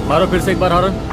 मारो फिर से एक बार हॉर्न।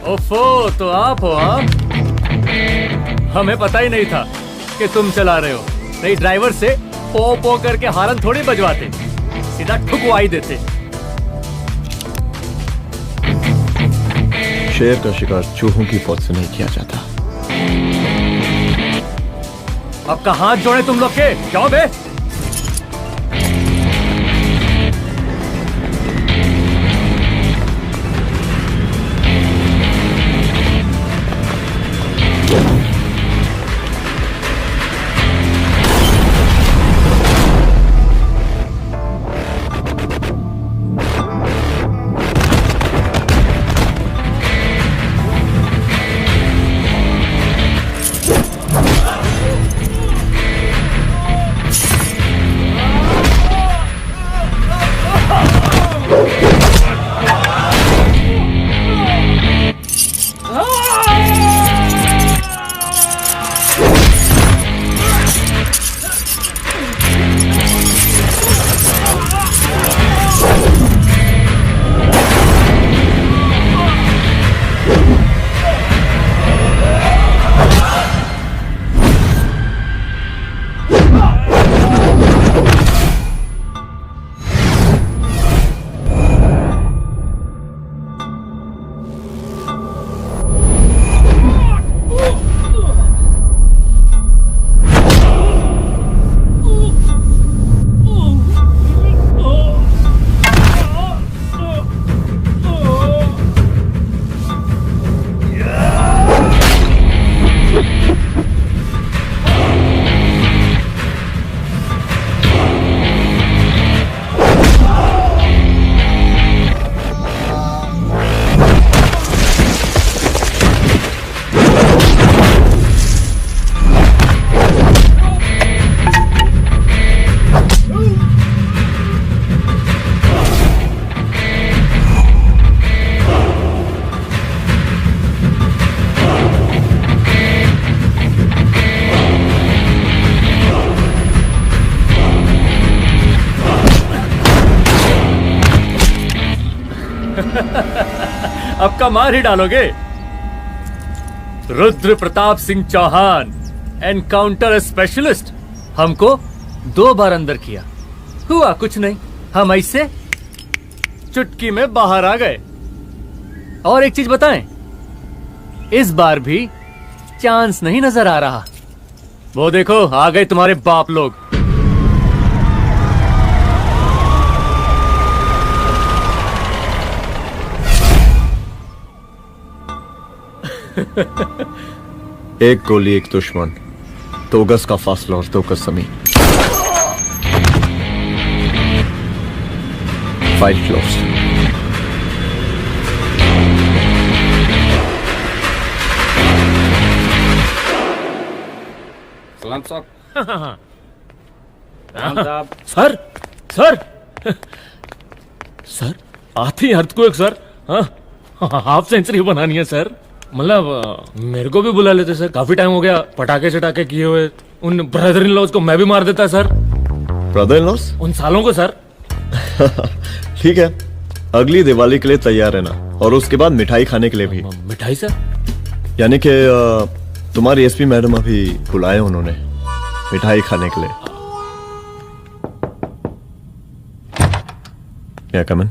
ओफो, तो आप हो आप? हमें पता ही नहीं था कि तुम चला रहे हो। नहीं, ड्राइवर से पो पो करके हॉर्न थोड़ी बजवाते, सीधा ठुकवाई देते। शेर का शिकार चूहों की फौज से नहीं किया जाता। अब का हाथ जोड़े तुम लोग के, जाओ बे। अब का मार ही डालोगे? रुद्र प्रताप सिंह चौहान, एनकाउंटर स्पेशलिस्ट, हमको 2 बार अंदर किया, हुआ कुछ नहीं। हम ऐसे चुटकी में बाहर आ गए। और एक चीज बताएं, इस बार भी चांस नहीं नजर आ रहा। वो देखो, आ गए तुम्हारे बाप लोग। एक गोली एक दुश्मन, 2 गज का फासला और 2 गज जमीन। 5 फ्लोर्स। सलाम साहब। सलाम साहब। सर, सर आते ही अर्थक्वेक सर। हाँ, हाफ सेंचुरी बनानी है सर। मतलब मेरे को भी बुला लेते सर, काफी टाइम हो गया पटाखे चटाखे किए हुए। उन ब्रदर इन लॉज को मैं भी मार देता सर। Brother in loss? उन सालों को सर। ठीक है, अगली दिवाली के लिए तैयार रहना, और उसके बाद मिठाई खाने के लिए भी। मिठाई सर? यानी कि तुम्हारी एसपी मैडम अभी बुलाए उन्होंने मिठाई खाने के लिए। क्या कमन?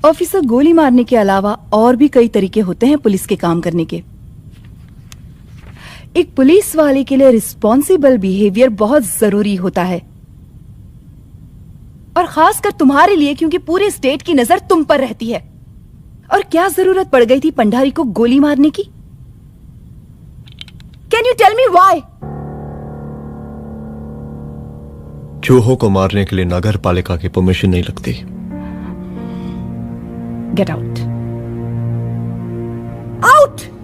ऑफिसर, गोली मारने के अलावा और भी कई तरीके होते हैं पुलिस के काम करने के। एक पुलिस वाले के लिए रिस्पॉन्सिबल बिहेवियर बहुत जरूरी होता है, और खासकर तुम्हारे लिए, क्योंकि पूरे स्टेट की नजर तुम पर रहती है। और क्या जरूरत पड़ गई थी पंडारी को गोली मारने की? Can you tell me why? चूहों को मारने के लिए नगर पालिका की परमिशन नहीं लगती। Get out. Out!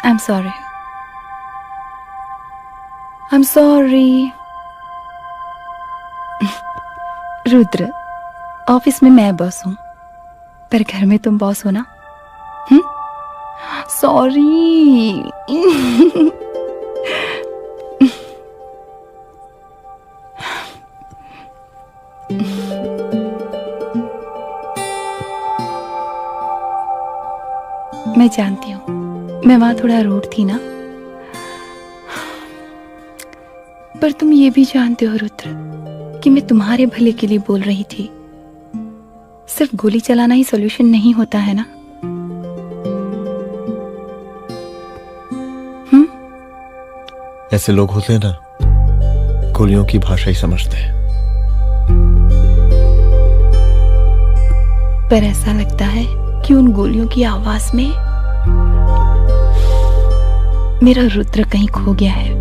I'm sorry. I'm sorry. Rudra, office में मैं बॉस हूं, पर घर में तुम बॉस हो ना? सॉरी। मैं जानती हूँ, मैं वहां थोड़ा रूड थी ना, पर तुम ये भी जानते हो रुद्र कि मैं तुम्हारे भले के लिए बोल रही थी। सिर्फ गोली चलाना ही सॉल्यूशन नहीं होता है ना। ऐसे लोग होते हैं ना, गोलियों की भाषा ही समझते हैं। पर ऐसा लगता है कि उन गोलियों की आवाज में मेरा रुद्र कहीं खो गया है।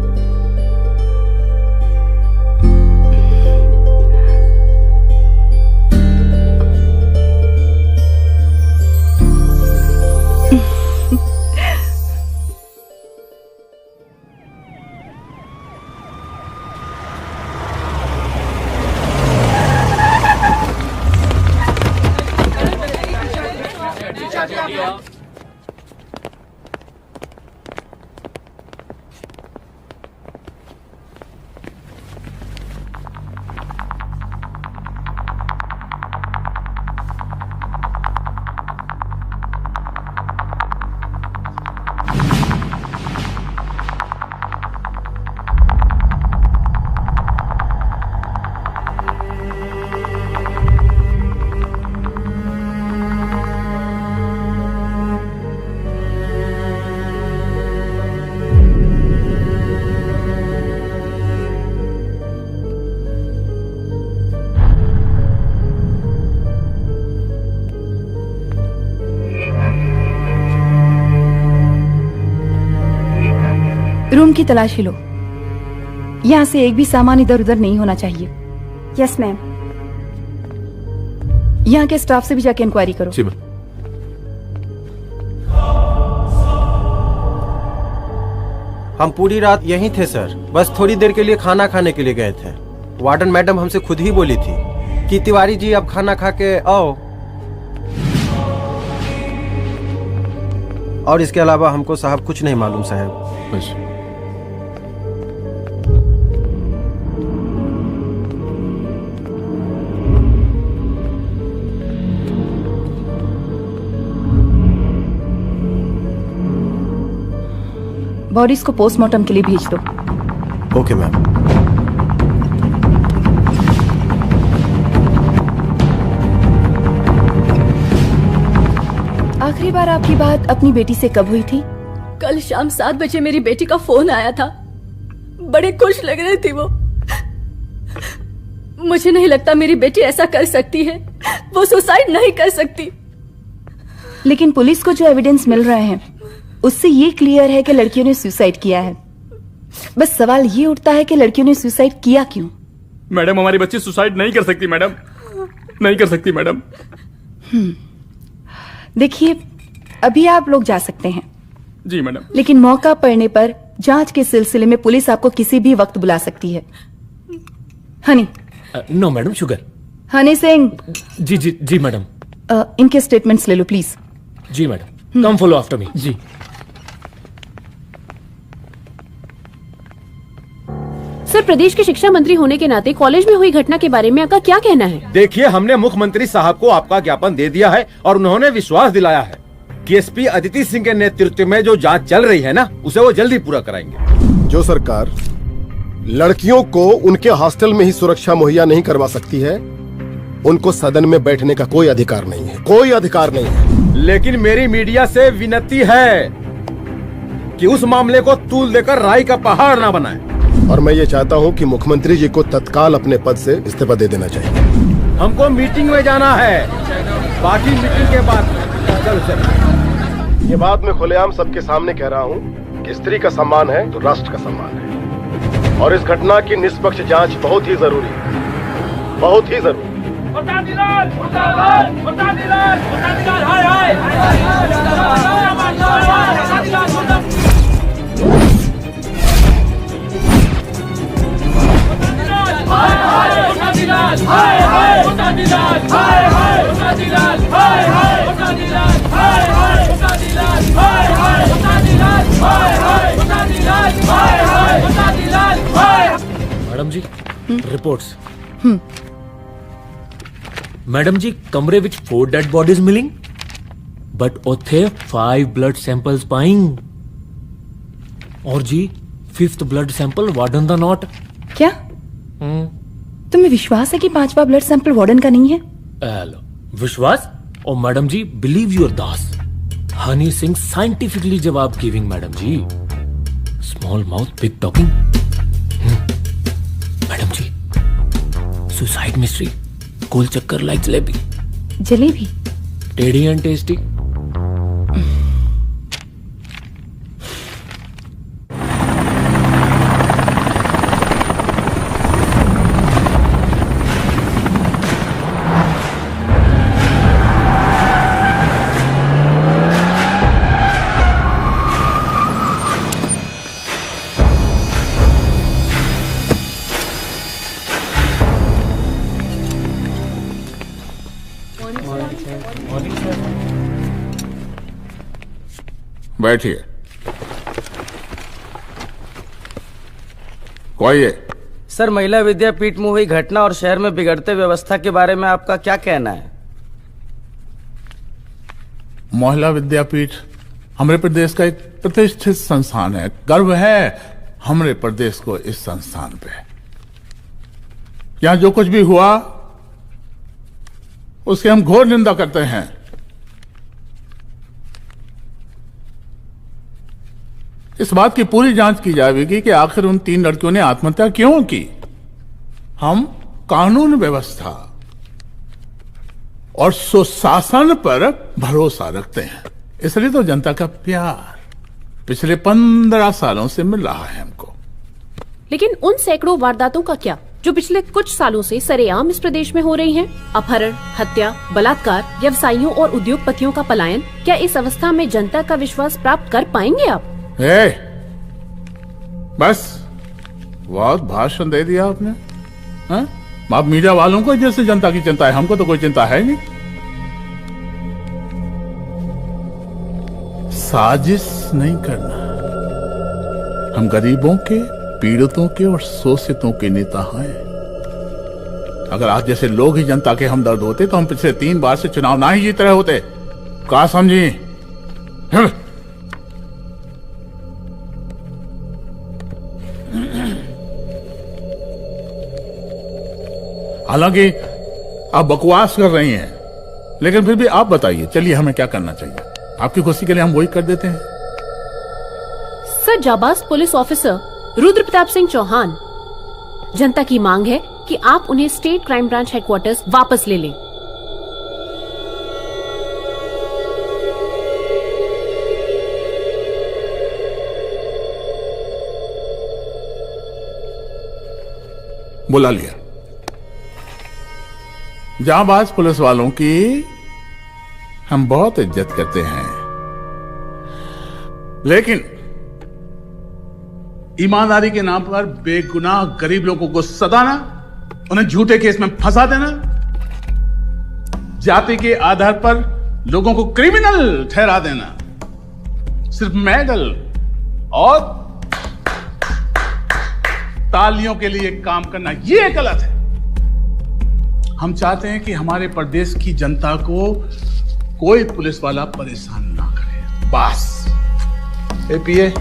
रूम की तलाशी लो। यहाँ से एक भी सामान इधर उधर नहीं होना चाहिए। Yes ma'am. यहाँ के स्टाफ से भी जाके इंक्वायरी करो। जी मैम। हम पूरी रात यहीं थे सर, बस थोड़ी देर के लिए खाना खाने के लिए गए थे। वार्डन मैडम हमसे खुद ही बोली थी कि तिवारी जी अब खाना खा के आओ, और इसके अलावा हमको साहब कुछ नहीं मालूम साहब। बस बॉडीज को पोस्टमार्टम के लिए भेज दो। Okay ma'am. आखिरी बार आपकी बात अपनी बेटी से कब हुई थी? कल शाम 7 बजे मेरी बेटी का फोन आया था। बड़ी खुश लग रही थी वो। मुझे नहीं लगता मेरी बेटी ऐसा कर सकती है। वो सुसाइड नहीं कर सकती। लेकिन पुलिस को जो एविडेंस मिल रहे हैं उससे ये क्लियर है कि लड़कियों ने सुसाइड किया है। बस सवाल ये उठता है कि लड़कियों ने सुसाइड किया क्यों? मैडम हमारी बच्ची सुसाइड नहीं कर सकती मैडम, नहीं कर सकती मैडम। देखिए, अभी आप लोग जा सकते हैं। जी मैडम। लेकिन मौका पड़ने पर जांच के सिलसिले में पुलिस आपको किसी भी वक्त बुला सकती है। Honey. No madam, sugar. Honey Singh. जी जी जी मैडम। इनके स्टेटमेंट्स ले लो प्लीज। जी madam, come follow after me. जी। सर, प्रदेश के शिक्षा मंत्री होने के नाते कॉलेज में हुई घटना के बारे में आपका क्या कहना है? देखिए, हमने मुख्यमंत्री साहब को आपका ज्ञापन दे दिया है और उन्होंने विश्वास दिलाया है कि एसपी अदिति सिंह के नेतृत्व में जो जांच चल रही है ना, उसे वो जल्दी पूरा कराएंगे। जो सरकार लड़कियों को उनके हॉस्टल में ही सुरक्षा मुहैया नहीं करवा सकती है, उनको सदन में बैठने का कोई अधिकार नहीं है, कोई अधिकार नहीं है। लेकिन मेरी मीडिया से विनती है कि उस मामले को तूल देकर राई का पहाड़ ना बनाए। और मैं ये चाहता हूँ कि मुख्यमंत्री जी को तत्काल अपने पद से इस्तीफा दे देना चाहिए। हमको मीटिंग में जाना है, बाकी मीटिंग के बाद। चलो चलो। ये बात मैं खुलेआम सबके सामने कह रहा हूँ कि स्त्री का सम्मान है तो राष्ट्र का सम्मान है, और इस घटना की निष्पक्ष जांच बहुत ही जरूरी है, बहुत ही जरूरी। मैडम जी, रिपोर्ट्स। मैडम जी, कमरे विच 4 डेड बॉडीज मिलिंग, बट उथे 5 ब्लड सैंपल्स पाइंग। और जी, 5th ब्लड सैंपल वार्डन दा नॉट। क्या तुम्हें विश्वास है कि 5वां ब्लड सैंपल वार्डन का नहीं है? हेलो, विश्वास? ओ मैडम जी, बिलीव योर दास। हनी सिंह साइंटिफिकली जवाब गिविंग मैडम जी। Small mouth big talking. Madam जी, सुसाइड मिस्ट्री, गोल चक्कर लाइक जलेबी। जलेबी टेढ़ी एंड टेस्टी। बैठिए। कोई सर, महिला विद्यापीठ में हुई घटना और शहर में बिगड़ते व्यवस्था के बारे में आपका क्या कहना है? महिला विद्यापीठ हमारे प्रदेश का एक प्रतिष्ठित संस्थान है। गर्व है हमारे प्रदेश को इस संस्थान पे। यहां जो कुछ भी हुआ उसकी हम घोर निंदा करते हैं। इस बात की पूरी जांच की जाएगी कि आखिर उन 3 लड़कियों ने आत्महत्या क्यों की। हम कानून व्यवस्था और सुशासन पर भरोसा रखते हैं, इसलिए तो जनता का प्यार पिछले 15 सालों से मिल रहा है हमको। लेकिन उन सैकड़ों वारदातों का क्या जो पिछले कुछ सालों से सरेआम इस प्रदेश में हो रही हैं? अपहरण, हत्या, बलात्कार, व्यवसायियों और उद्योगपतियों का पलायन। क्या इस अवस्था में जनता का विश्वास प्राप्त कर पाएंगे आप? बस बहुत भाषण दे दिया आपने। हाँ? आप मीडिया वालों को जैसे जनता की चिंता है, हमको तो कोई चिंता है नहीं। साजिश नहीं करना। हम गरीबों के, पीड़ितों के और शोषितों के नेता हैं। अगर आप जैसे लोग ही जनता के हमदर्द होते तो हम पिछले 3 बार से चुनाव ना ही जीत रहे होते। क्या समझी? हालांकि आप बकवास कर रही हैं, लेकिन फिर भी आप बताइए, चलिए हमें क्या करना चाहिए? आपकी खुशी के लिए हम वही कर देते हैं। सर, जाबाज पुलिस ऑफिसर रुद्र प्रताप सिंह चौहान, जनता की मांग है कि आप उन्हें स्टेट क्राइम ब्रांच हेडक्वार्टर्स वापस ले लें। बुला लिया। जाबाज पुलिस वालों की हम बहुत इज्जत करते हैं, लेकिन ईमानदारी के नाम पर बेगुनाह गरीब लोगों को सताना, उन्हें झूठे केस में फंसा देना, जाति के आधार पर लोगों को क्रिमिनल ठहरा देना, सिर्फ मेडल और तालियों के लिए काम करना, यह गलत है। हम चाहते हैं कि हमारे प्रदेश की जनता को कोई पुलिस वाला परेशान ना करे, बस। एपीए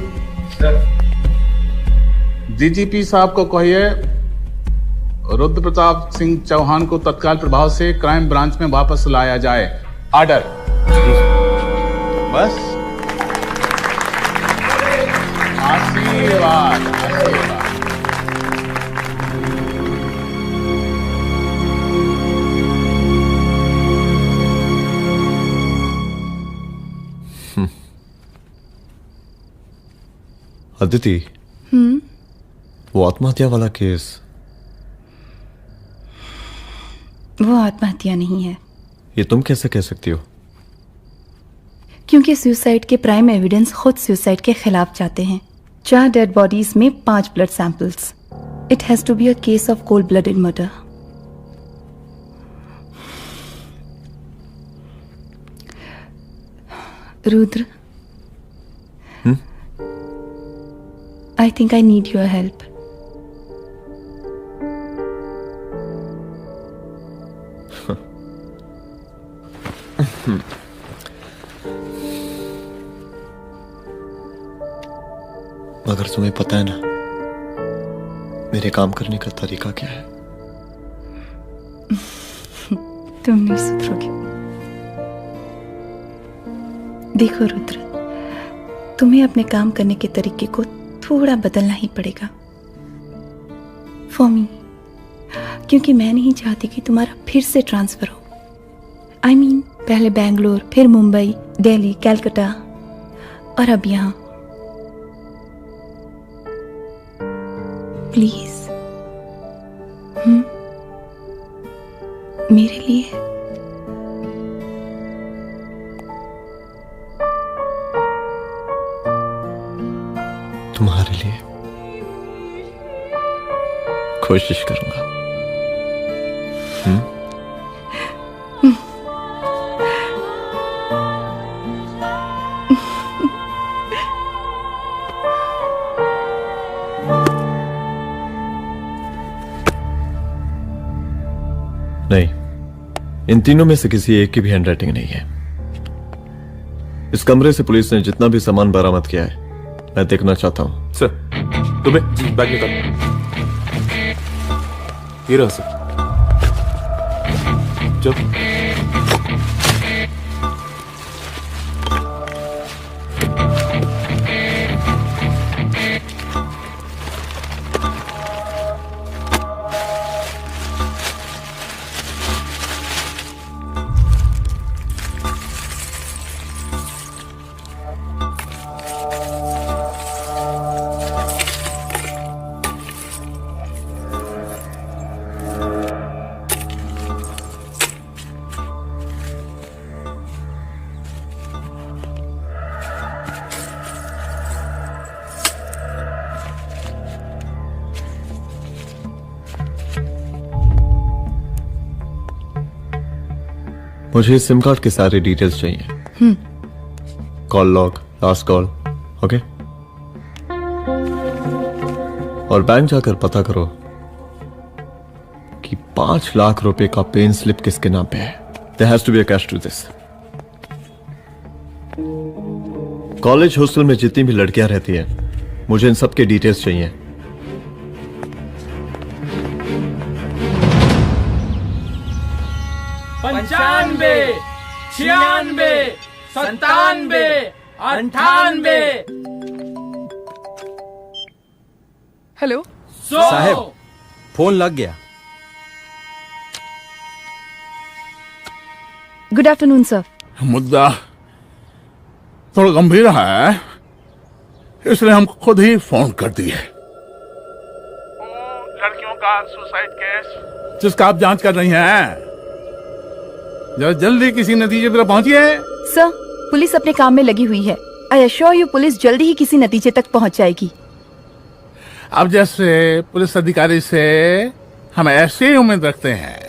डीजीपी साहब को कहिए रुद्र प्रताप सिंह चौहान को तत्काल प्रभाव से क्राइम ब्रांच में वापस लाया जाए। ऑर्डर। बस। आशीर्वाद, आशीर्वाद। अदिति, वो आत्महत्या वाला केस, वो आत्महत्या नहीं है। ये तुम कैसे कह सकती हो? क्योंकि सुसाइड के प्राइम एविडेंस खुद सुसाइड के खिलाफ जाते हैं। 4 डेड बॉडीज में 5 blood samples. It has to be a case of cold blooded murder. Rudra, I think I need your help. मगर तुम्हें पता है ना मेरे काम करने का तरीका क्या है? तुम नहीं सुधरोगे। देखो रुद्र, तुम्हें अपने काम करने के तरीके को थोड़ा बदलना ही पड़ेगा फॉर मी, क्योंकि मैं नहीं चाहती कि तुम्हारा फिर से ट्रांसफर हो। I mean, पहले बेंगलोर, फिर मुंबई, दिल्ली, कलकत्ता और अब यहां। प्लीज मेरे लिए। तुम्हारे लिए कोशिश करूंगा। नहीं, इन तीनों में से किसी एक की भी हैंडराइटिंग नहीं है। इस कमरे से पुलिस ने जितना भी सामान बरामद किया है मैं देखना चाहता हूं। सर, तुम्हें बैग निकाल। ये रहा सर। चल। मुझे सिम कार्ड के सारे डिटेल्स चाहिए। Call log, last call, okay. और बैंक जाकर पता करो कि 5 लाख रुपए का पेन स्लिप किसके नाम पे है। There has to be a cash to this. College hostel में जितनी भी लड़कियां रहती हैं, मुझे इन सब के डिटेल्स चाहिए। पंचानबे, 96, 97, 98। हेलो साहब, फोन लग गया। Good afternoon sir. मुद्दा थोड़ा गंभीर है, इसलिए हम खुद ही फोन कर दिए। लड़कियों का सुसाइड केस जिसका आप जांच कर रही हैं, जरा जल्दी किसी नतीजे पर पहुंचिए। सर, पुलिस अपने काम में लगी हुई है। आई एश्योर यू पुलिस जल्दी ही किसी नतीजे तक पहुंच जाएगी। अब जैसे पुलिस अधिकारी से हम ऐसे ही उम्मीद रखते हैं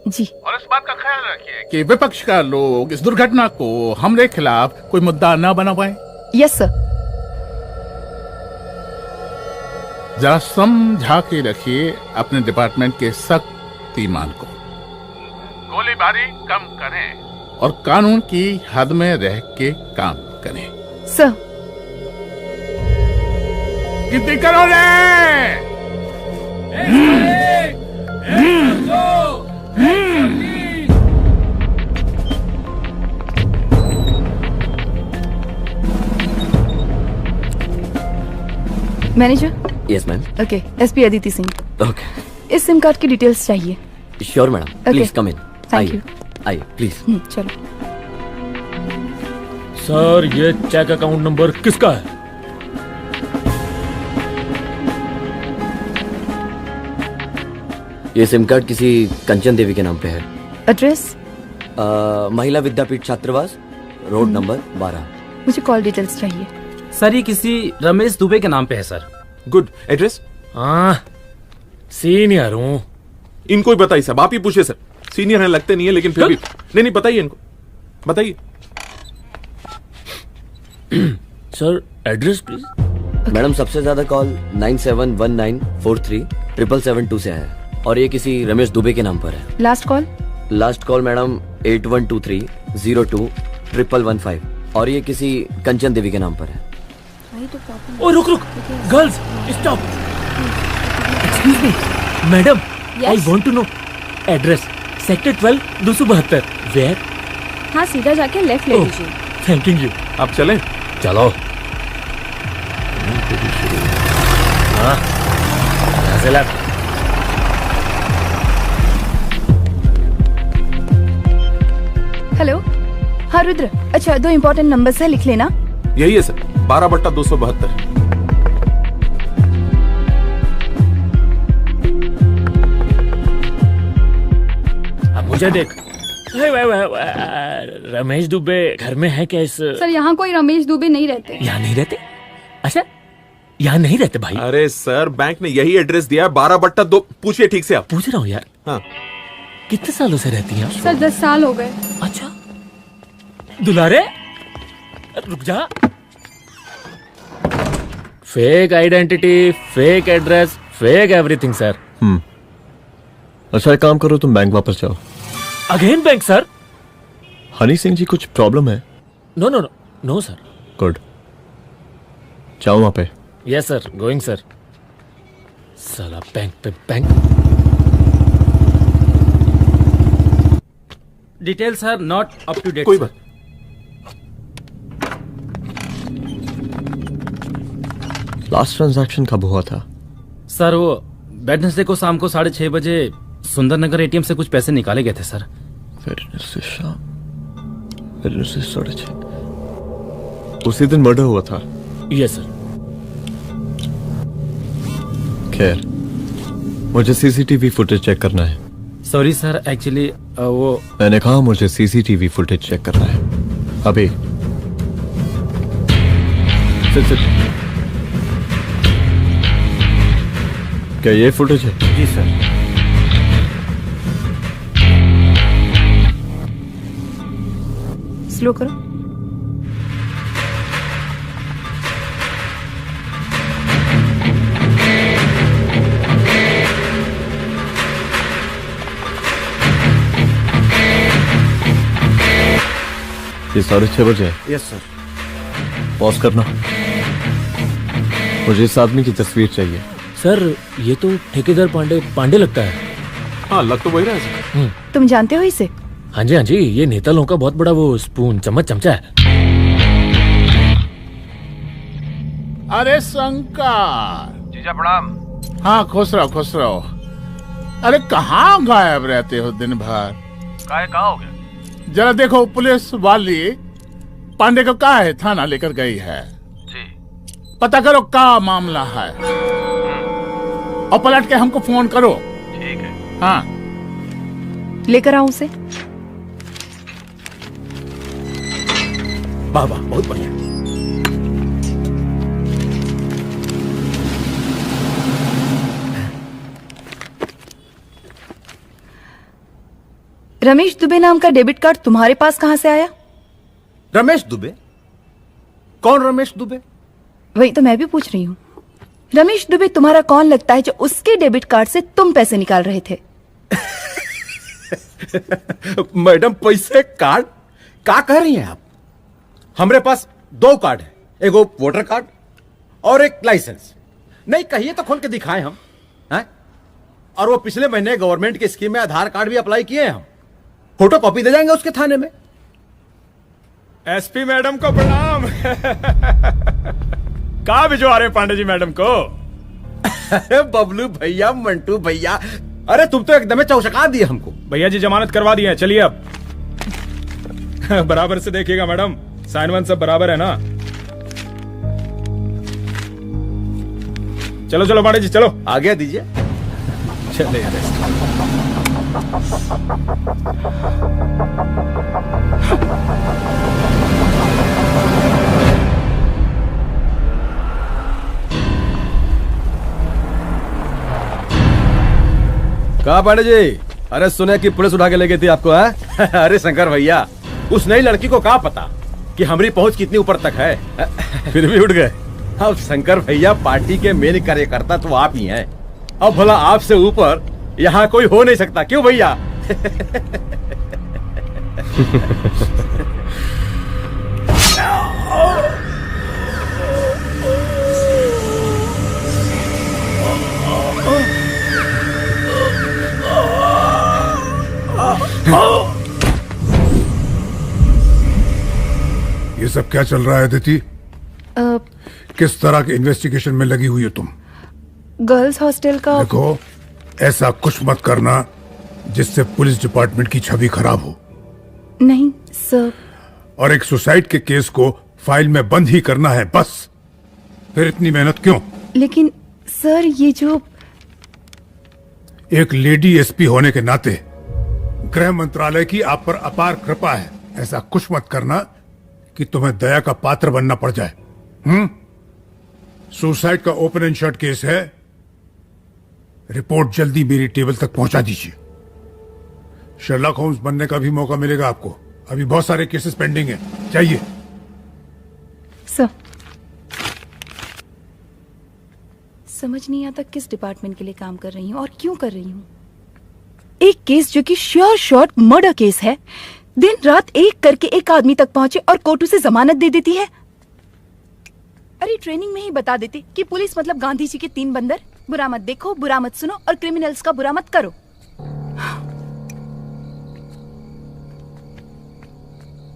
जी। और इस बात का ख्याल रखिए कि विपक्ष का लोग इस दुर्घटना को हमले के खिलाफ कोई मुद्दा न बना पाए। Yes sir. जरा समझा के रखिए अपने डिपार्टमेंट के शक्तिमान को। गोलीबारी कम करें और कानून की हद में रह के काम करें। सर। कितनी करोगे? Manager. Yes ma'am. Okay, SP Aditi Singh. Okay, इस सिम कार्ड की डिटेल्स चाहिए। Sure madam, please come in. Thank you. आइए प्लीज। चलो। सर, ये चेक अकाउंट नंबर किसका है? ये सिम कार्ड किसी कंचन देवी के नाम पे है। एड्रेस? महिला विद्यापीठ छात्रावास, रोड नंबर 12। मुझे कॉल डिटेल्स चाहिए। सर, ये किसी रमेश दुबे के नाम पे है सर। गुड। एड्रेस? हाँ, सीनियर हूँ। इनको ही बताइए साहब, आप ही पूछिए सर। सीनियर है लगते नहीं है, लेकिन फिर भी नहीं बताइए इनको, बताइए। Sir, address please. मैडम, सबसे ज्यादा कॉल 9719437772 से है और ये किसी रमेश दुबे के नाम पर है। Last call? Last call madam 8123021115 और ये किसी कंचन देवी के नाम पर है। ओ रुक, girls stop. Excuse me madam, I want to know address. Sector 12 272। Where? हाँ, सीधा जाके लेफ्ट ले लीजिए। Thank you. आप चलें? चलो। हाँ, यहाँ से लेफ्ट। हेलो। हाँ रुद्र, अच्छा 2 इम्पोर्टेंट नंबर्स है, लिख लेना। यही है सर, 12/272। अब मुझे देख। रमेश दुबे घर में है क्या? इस सर, यहाँ कोई रमेश दुबे नहीं रहते। यहाँ नहीं रहते? अच्छा, यहाँ नहीं रहते भाई? अरे सर, बैंक ने यही एड्रेस दिया है, 12/2। पूछिए ठीक से आप। पूछ रहा हूँ यार। हाँ। कितने सालों से रहती हैं? सर, 10 साल हो गए। अच्छा, दुलारे रुक जा। Fake identity, fake address, fake everything sir. अच्छा, एक काम करो, तुम बैंक वापस जाओ। Again bank sir? Honey Singh ji, कुछ प्रॉब्लम है? No no no no sir. Good, जाओ वहां पे। Yes sir, going sir. साला बैंक पे bank. Detail sir not up to date. कोई बात। लास्ट ट्रांजैक्शन कब हुआ था? सर, वो वेडनेसडे को शाम को 6:30 बजे सुंदरनगर एटीएम से कुछ पैसे निकाले गए थे सर। वेडनेसडे शाम, वेडनेसडे 6:30। उसी दिन मर्डर हुआ था? Yes sir. खैर, मुझे सीसीटीवी फुटेज चेक करना है। सॉरी सर, एक्चुअली वो मैंने कहा मुझे सीसीटीवी फुटेज चेक करना है अभी। सिट। क्या ये फुटेज है? जी सर। स्लो करो। ये 6:30 बजे है। Yes sir. पॉज करना। मुझे इस आदमी की तस्वीर चाहिए। सर ये तो ठेकेदार पांडे लगता है। हाँ लग तो वही रहा है। तुम जानते हो इसे? हाँ जी, ये नेता लोगों का बहुत बड़ा वो स्पून चमचा है। अरे शंकर। जीजा प्रणाम। हाँ खुश रहो। अरे कहाँ गायब रहते हो दिन भर? कहाँ हो गया? जरा देखो, पुलिस वाली पांडे को कहा है थाना लेकर गई है। जी। पता करो क्या मामला है और पलट के हमको फोन करो। ठीक है। हाँ लेकर आओ उसे। वाह बहुत बढ़िया। रमेश दुबे नाम का डेबिट कार्ड तुम्हारे पास कहां से आया? रमेश दुबे? कौन रमेश दुबे? वही तो मैं भी पूछ रही हूँ। रमेश दुबे तुम्हारा कौन लगता है जो उसके डेबिट कार्ड से तुम पैसे निकाल रहे थे? मैडम पैसे कार्ड क्या कह रही हैं आप? हमारे पास 2 कार्ड है, एक वोटर कार्ड और एक लाइसेंस। नहीं कहिए तो खोल के दिखाएं हम हैं? और वो पिछले महीने गवर्नमेंट की स्कीम में आधार कार्ड भी अप्लाई किए हैं हम। फोटो कॉपी दे जाएंगे उसके थाने में। एसपी मैडम को प्रणाम। कहाँ भिजवा रहे पांडे जी मैडम को? अरे बबलू भैया, मंटू भैया, अरे तुम तो एकदम चौचका दिए हमको। भैया जी जमानत करवा दिए हैं, चलिए अब। बराबर से देखिएगा मैडम, साइन वन सब बराबर है ना? चलो चलो पांडे जी चलो। आगे दीजिए। चले कहा पांडे जी? अरे सुने कि पुलिस उठा के ले गई थी आपको है? अरे शंकर भैया, उस नई लड़की को क्या पता कि हमारी पहुंच कितनी ऊपर तक है। फिर भी उठ गए। अब शंकर भैया पार्टी के मेन कार्यकर्ता तो आप ही हैं। अब भला आपसे ऊपर यहाँ कोई हो नहीं सकता, क्यों भैया? ये सब क्या चल रहा है अदिति? किस तरह के इन्वेस्टिगेशन में लगी हुई हो तुम? गर्ल्स हॉस्टल का। देखो, ऐसा कुछ मत करना जिससे पुलिस डिपार्टमेंट की छवि खराब हो। नहीं सर। और एक सुसाइड के केस को फाइल में बंद ही करना है बस। फिर इतनी मेहनत क्यों? लेकिन सर ये जो एक लेडी एसपी होने के नाते गृह मंत्रालय की आप पर अपार कृपा है। ऐसा कुछ मत करना कि तुम्हें दया का पात्र बनना पड़ जाए। सुसाइड का ओपन एंड शट केस है। रिपोर्ट जल्दी मेरी टेबल तक पहुंचा दीजिए। शर्लॉक होम्स बनने का भी मौका मिलेगा आपको। अभी बहुत सारे केसेस पेंडिंग हैं। चाहिए सर। समझ नहीं आता किस डिपार्टमेंट के लिए काम कर रही हूँ और क्यों कर रही हूँ। एक केस जो कि श्योर शॉट मर्डर केस है, दिन रात एक करके एक आदमी तक पहुंचे और कोर्ट उसे जमानत दे देती है। अरे ट्रेनिंग में ही बता देती कि पुलिस मतलब गांधी जी के 3 बंदर। बुरा मत देखो, बुरा मत सुनो और क्रिमिनल्स का बुरा मत करो।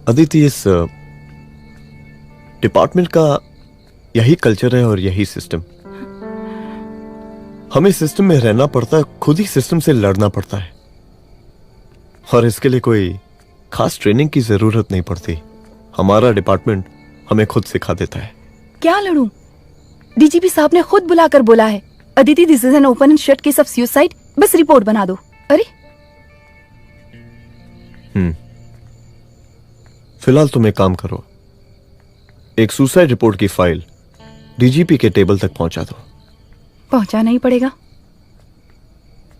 अदिति, इस डिपार्टमेंट का यही कल्चर है और यही सिस्टम। हमें सिस्टम में रहना पड़ता है, खुद ही सिस्टम से लड़ना पड़ता है। और इसके लिए कोई खास ट्रेनिंग की जरूरत नहीं पड़ती। हमारा डिपार्टमेंट हमें खुद सिखा देता है। क्या लड़ूं? डीजीपी साहब ने खुद बुलाकर बोला है, Aditi this is an open and shut case of suicide, बस रिपोर्ट बना दो। अरे फिलहाल तुम एक काम करो, एक सुसाइड रिपोर्ट की फाइल डीजीपी के टेबल तक पहुंचा दो। पहुंचाना ही पड़ेगा।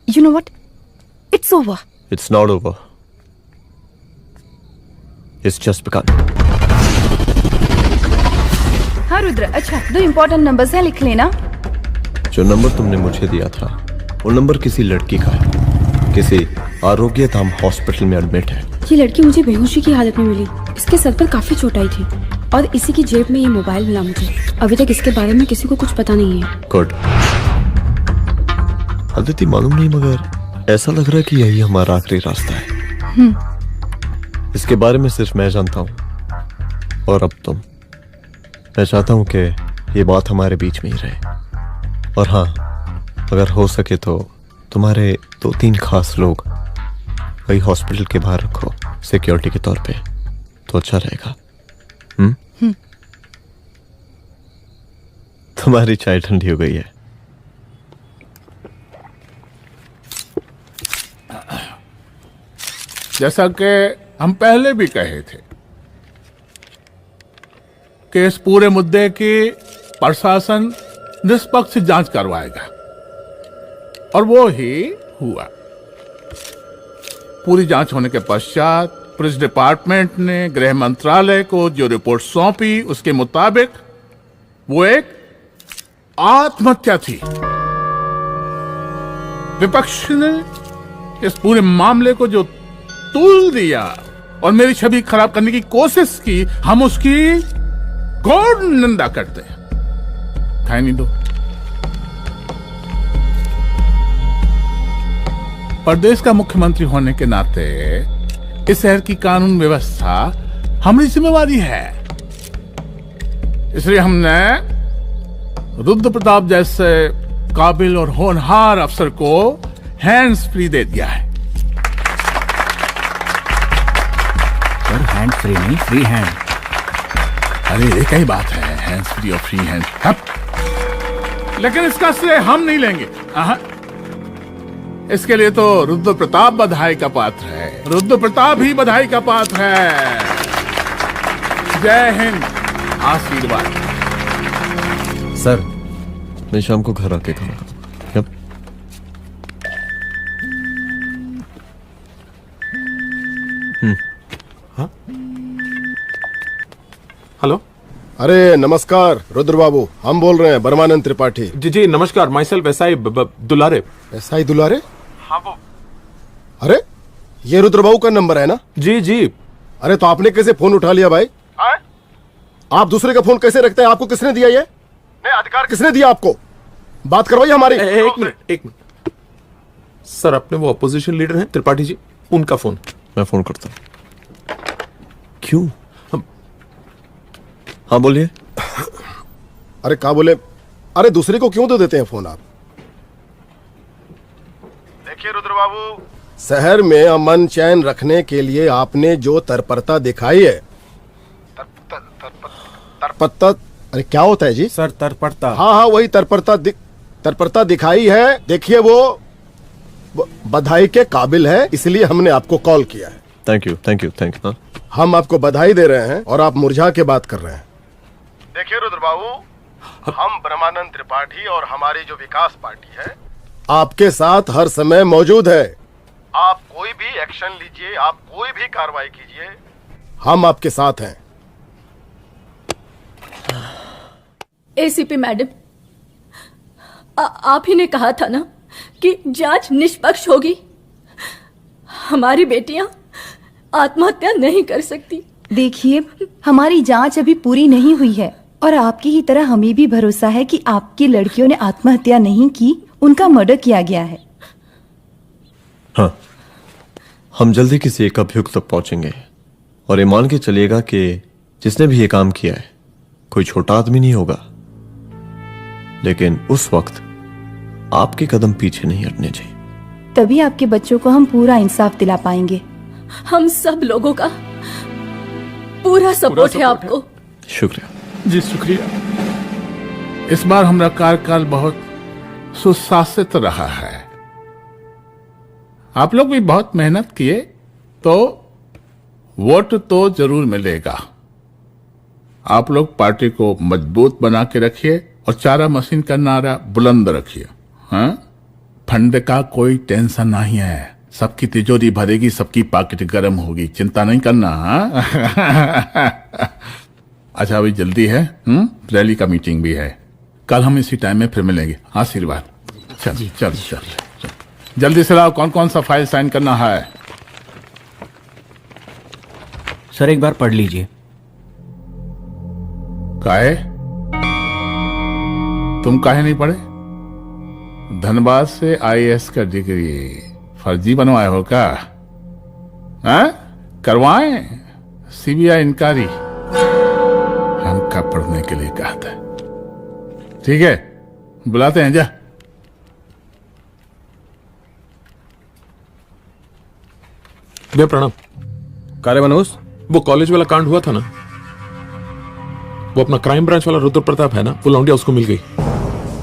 You know what, it's over. It's not over. It's just begun. हाँ रुद्र, अच्छा 2 इम्पोर्टेंट नंबर्स हैं, लिख लेना। जो नंबर तुमने मुझे दिया था वो नंबर किसी लड़की का है, किसी आरोग्य धाम हॉस्पिटल में एडमिट है। ये लड़की मुझे बेहोशी की हालत में मिली। इसके सर पर काफी चोट आई थी और इसी की जेब में ये मोबाइल मिला मुझे। अभी तक इसके बारे में किसी को कुछ पता नहीं है। गुड। अदिति मालूम नहीं, मगर ऐसा लग रहा है कि यही हमारा आखिरी रास्ता है। इसके बारे में सिर्फ मैं जानता हूँ और अब तुम। मैं चाहता हूँ कि ये बात हमारे बीच में ही रहे। और हाँ, अगर हो सके तो तुम्हारे 2-3 खास लोग वही हॉस्पिटल के बाहर रखो सिक्योरिटी के तौर पे, तो अच्छा रहेगा। तुम्हारी चाय ठंडी हो गई है। जैसा कि हम पहले भी कहे थे कि इस पूरे मुद्दे की प्रशासन निष्पक्ष जांच करवाएगा, और वो ही हुआ। पूरी जांच होने के पश्चात पुलिस डिपार्टमेंट ने गृह मंत्रालय को जो रिपोर्ट सौंपी उसके मुताबिक वो एक आत्महत्या थी। विपक्ष ने इस पूरे मामले को जो तूल दिया और मेरी छवि खराब करने की कोशिश की, हम उसकी घोर निंदा करते हैं। खाए नहीं दो। प्रदेश का मुख्यमंत्री होने के नाते इस शहर की कानून व्यवस्था हमारी जिम्मेवारी है। इसलिए हमने रुद्र प्रताप जैसे काबिल और होनहार अफसर को हैंड्स फ्री दे दिया है। सर हैंड फ्री नहीं, फ्री हैंड। अरे एक ही बात है, हैंड्स फ्री और फ्री हैंड। लेकिन इसका श्रेय हम नहीं लेंगे। इसके लिए तो रुद्र प्रताप बधाई का पात्र है। रुद्र प्रताप ही बधाई का पात्र है। जय हिंद। आशीर्वाद। सर, मैं शाम को घर आके खाऊंगा। हेलो। अरे नमस्कार रुद्र बाबू, हम बोल रहे हैं बर्मानंद त्रिपाठी। जी जी नमस्कार। My self SI Dulare. SI दुलारे? हाँ वो। अरे ये रुद्र बाबू का नंबर है ना? जी जी। अरे तो आपने कैसे फोन उठा लिया भाई? आप दूसरे का फोन कैसे रखते हैं? आपको किसने दिया ये? नहीं, अधिकार किसने दिया आपको? बात करवाइए हमारी। एक मिनट। सर, अपने वो अपोजिशन लीडर हैं त्रिपाठी जी, उनका फोन। मैं फोन करता हूँ। क्यों? हाँ बोलिए। अरे क्या बोले? अरे दूसरे को क्यों दे देते हैं फोन आप? देखिए रुद्र बाबू, शहर में अमन चैन रखने के लिए आपने जो तत्परता दिखाई है। तत्परता? अरे क्या होता है जी? सर तत्परता। हाँ वही तत्परता दिखाई है। देखिए वो बधाई के काबिल है, इसलिए हमने आपको कॉल किया है। Thank you. हम आपको बधाई दे रहे हैं और आप मुरझा के बात कर रहे हैं। देखिए रुद्र बाबू, हम ब्रह्मानंद त्रिपाठी और हमारी जो विकास पार्टी है आपके साथ हर समय मौजूद है। आप कोई भी एक्शन लीजिए, आप कोई भी कार्रवाई कीजिए, हम आपके साथ हैं। एसीपी मैडम, आप ही ने कहा था ना कि जांच निष्पक्ष होगी। हमारी बेटियां आत्महत्या नहीं कर सकती। देखिए, हमारी जांच अभी पूरी नहीं हुई है और आपकी ही तरह हमें भी भरोसा है कि आपकी लड़कियों ने आत्महत्या नहीं की, उनका मर्डर किया गया है। हाँ, हम जल्दी किसी एक अभियुक्त तक पहुंचेंगे और ये मान के चलिएगा कि जिसने भी ये काम किया है कोई छोटा आदमी नहीं होगा, लेकिन उस वक्त आपके कदम पीछे नहीं हटने चाहिए। तभी आपके बच्चों को हम पूरा इंसाफ दिला पाएंगे। हम सब लोगों का पूरा सपोर्ट है आपको। शुक्रिया जी, शुक्रिया। इस बार हमारा कार्यकाल बहुत सुशासित रहा है। आप लोग भी बहुत मेहनत किए, तो वोट तो जरूर मिलेगा। आप लोग पार्टी को मजबूत बना के रखिए और चारा मशीन का नारा बुलंद रखिए। हाँ, फंड का कोई टेंशन नहीं है। सबकी तिजोरी भरेगी, सबकी पॉकेट गर्म होगी, चिंता नहीं करना। हाँ? अच्छा अभी जल्दी है, रैली का मीटिंग भी है, कल हम इसी टाइम में फिर मिलेंगे। आशीर्वाद। चल चल चल जल्दी से लाओ, कौन कौन सा फाइल साइन करना है। सर एक बार पढ़ लीजिए। काहे? तुम काहे नहीं पढ़े? धनबाद से आईएएस का डिग्री फर्जी बनवाए हो क्या? करवाएं सीबीआई इंक्वायरी। हमका पढ़ने के लिए कहा था। ठीक है, बुलाते हैं। जा भैया प्रणाम। कार्य मनोज, वो कॉलेज वाला कांड हुआ था ना, वो अपना क्राइम ब्रांच वाला रुद्र प्रताप है ना, वो लौंडिया उसको मिल गई।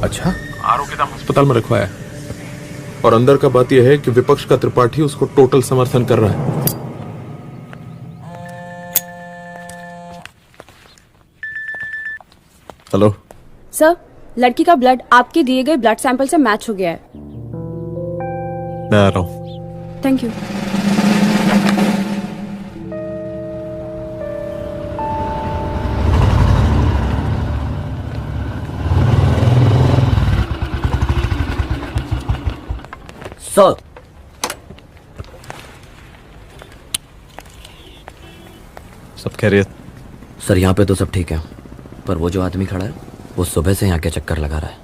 अच्छा, आरोग्यधाम अस्पताल में रखवाया, और अंदर का बात यह है कि विपक्ष का त्रिपाठी उसको टोटल समर्थन कर रहा है। हेलो सर, लड़की का ब्लड आपके दिए गए ब्लड सैंपल से मैच हो गया है। मैं आ रहा हूँ। Thank you. सर, सब खैरियत? सर यहाँ पे तो सब ठीक है, पर वो जो आदमी खड़ा है वो सुबह से यहाँ के चक्कर लगा रहा है।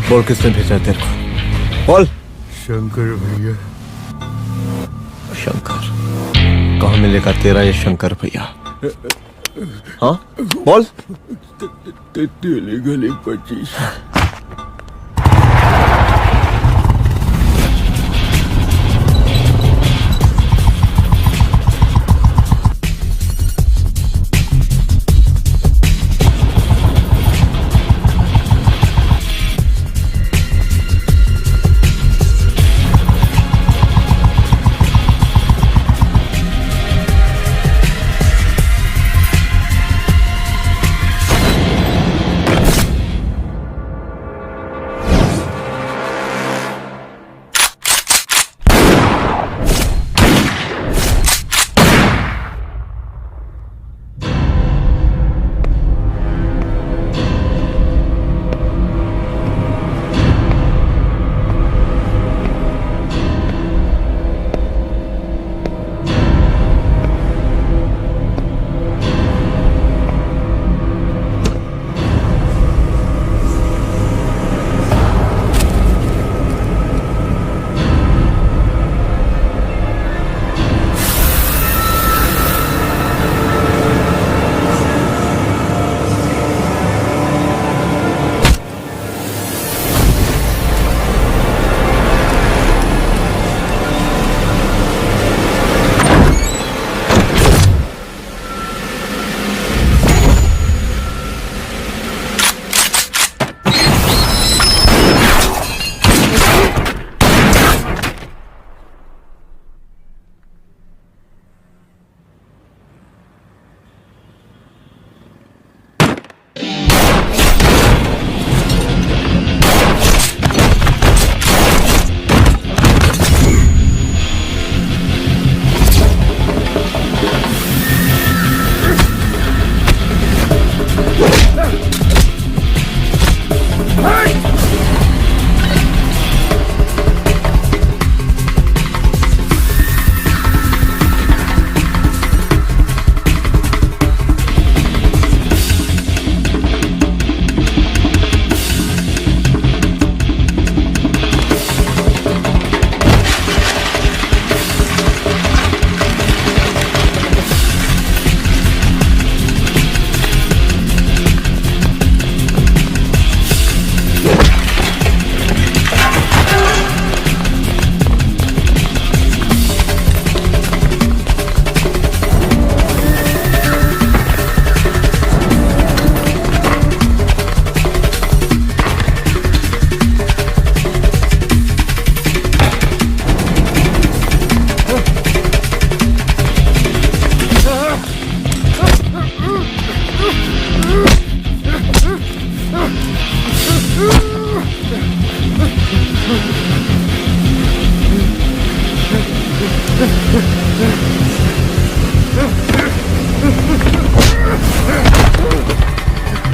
बोल किसने भेजा तेरे को? बोल। शंकर भैया। शंकर? कहाँ मिलेगा तेरा ये शंकर भैया? हाँ बोल। गली 25।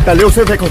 पहले उसे देखो।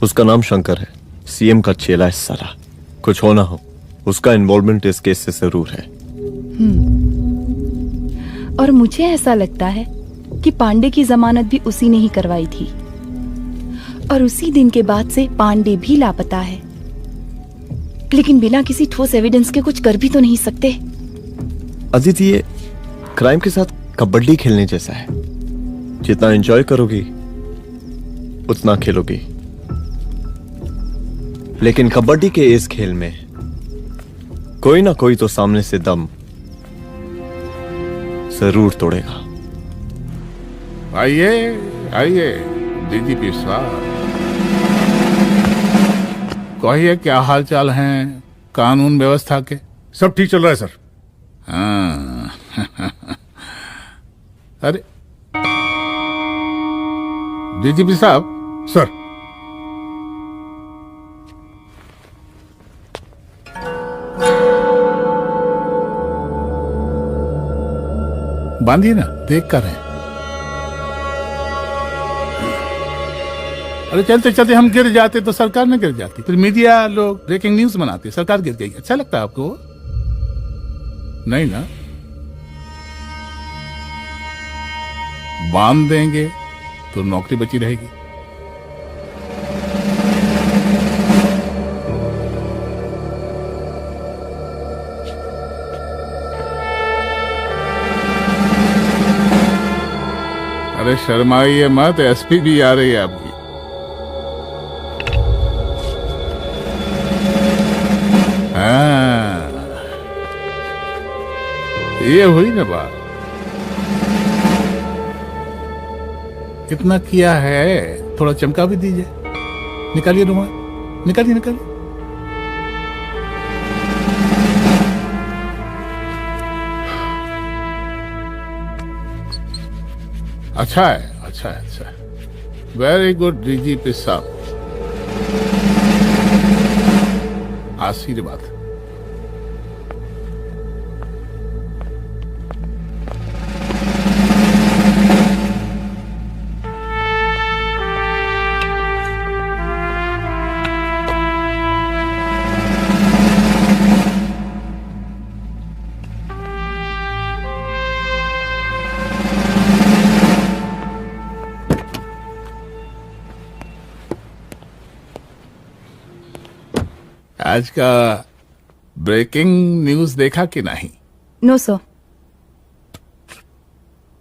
उसका नाम शंकर है, सीएम का चेला है साला। कुछ हो ना हो, उसका इन्वॉल्वमेंट इस केस से जरूर है। और मुझे ऐसा लगता है कि पांडे की जमानत भी उसी ने ही करवाई थी, और उसी दिन के बाद से पांडे भी लापता है। लेकिन बिना किसी ठोस एविडेंस के कुछ कर भी तो नहीं सकते। अदिति, ये क्राइम के साथ कबड्डी खेलने जैसा है। जितना एंजॉय करोगी उतना खेलोगी, लेकिन कबड्डी के इस खेल में कोई ना कोई तो सामने से दम जरूर तोड़ेगा। आइए आइए डीजीपी साहब, कहिए क्या हाल चाल हैं कानून व्यवस्था के? सब ठीक चल रहा है सर। हाँ अरे डीजीपी साहब। सर, बांधिए ना, देख कर रहे हैं। अरे चलते चलते हम गिर जाते तो सरकार न गिर जाती, फिर मीडिया लोग ब्रेकिंग न्यूज बनाते, सरकार गिर गई। अच्छा लगता है आपको? नहीं ना? बांध देंगे तो नौकरी बची रहेगी। अरे शर्माइए मत, एसपी भी आ रही है आपकी। हाँ, ये हुई ना बात। कितना किया है, थोड़ा चमका भी दीजिए। निकालिए रुमाल, निकालिए निकालिए। अच्छा है, अच्छा है, अच्छा है। वेरी गुड डीजीपी साहब, आशीर्वाद। आज का ब्रेकिंग न्यूज देखा कि नहीं? No sir.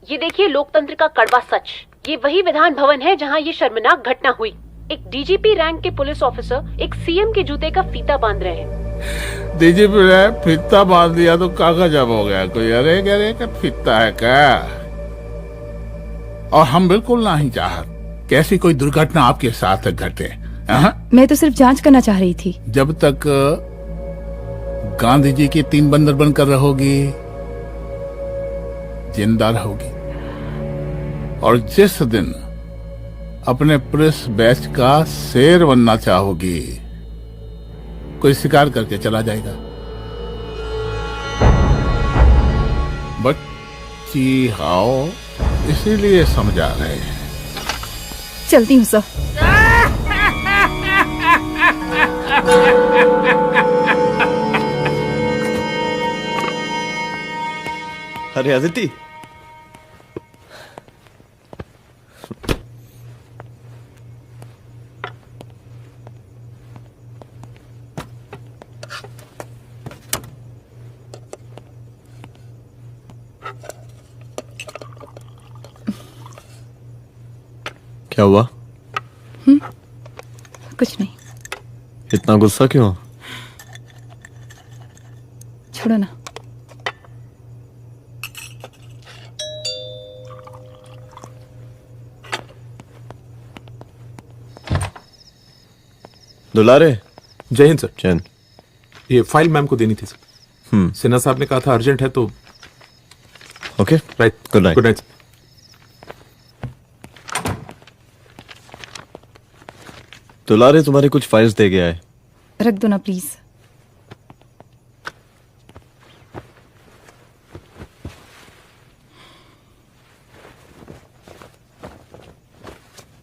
ये देखिए लोकतंत्र का कड़वा सच। ये वही विधान भवन है जहां ये शर्मनाक घटना हुई। एक डीजीपी रैंक के पुलिस ऑफिसर एक सीएम के जूते का फीता बांध रहे हैं। डीजीपी ने फीता बांध दिया तो कागज अब हो गया कोई? अरे अरे का फीता है क्या? और हम बिल्कुल नहीं चाहते कि ऐसी कोई दुर्घटना आपके साथ घटे। मैं तो सिर्फ जांच करना चाह रही थी। जब तक गांधी जी की 3 बंदर बनकर रहोगी, जिंदा रहोगी। और जिस दिन अपने पुलिस बैच का शेर बनना चाहोगी, कोई शिकार करके चला जाएगा। बच्ची हाओ, इसीलिए समझा रहे हैं। चलती हूँ सर। अरे अदिति, क्या हुआ? कुछ नहीं। इतना गुस्सा क्यों? छोड़ो ना। दुलारे। जय हिंद सर। जय हिंद। ये फाइल मैम को देनी थी सर। सिन्हा साहब ने कहा था अर्जेंट है तो। Okay right. Good night. Good night. दुलारे तुम्हारी कुछ फाइल्स दे गया है। रख दो ना प्लीज।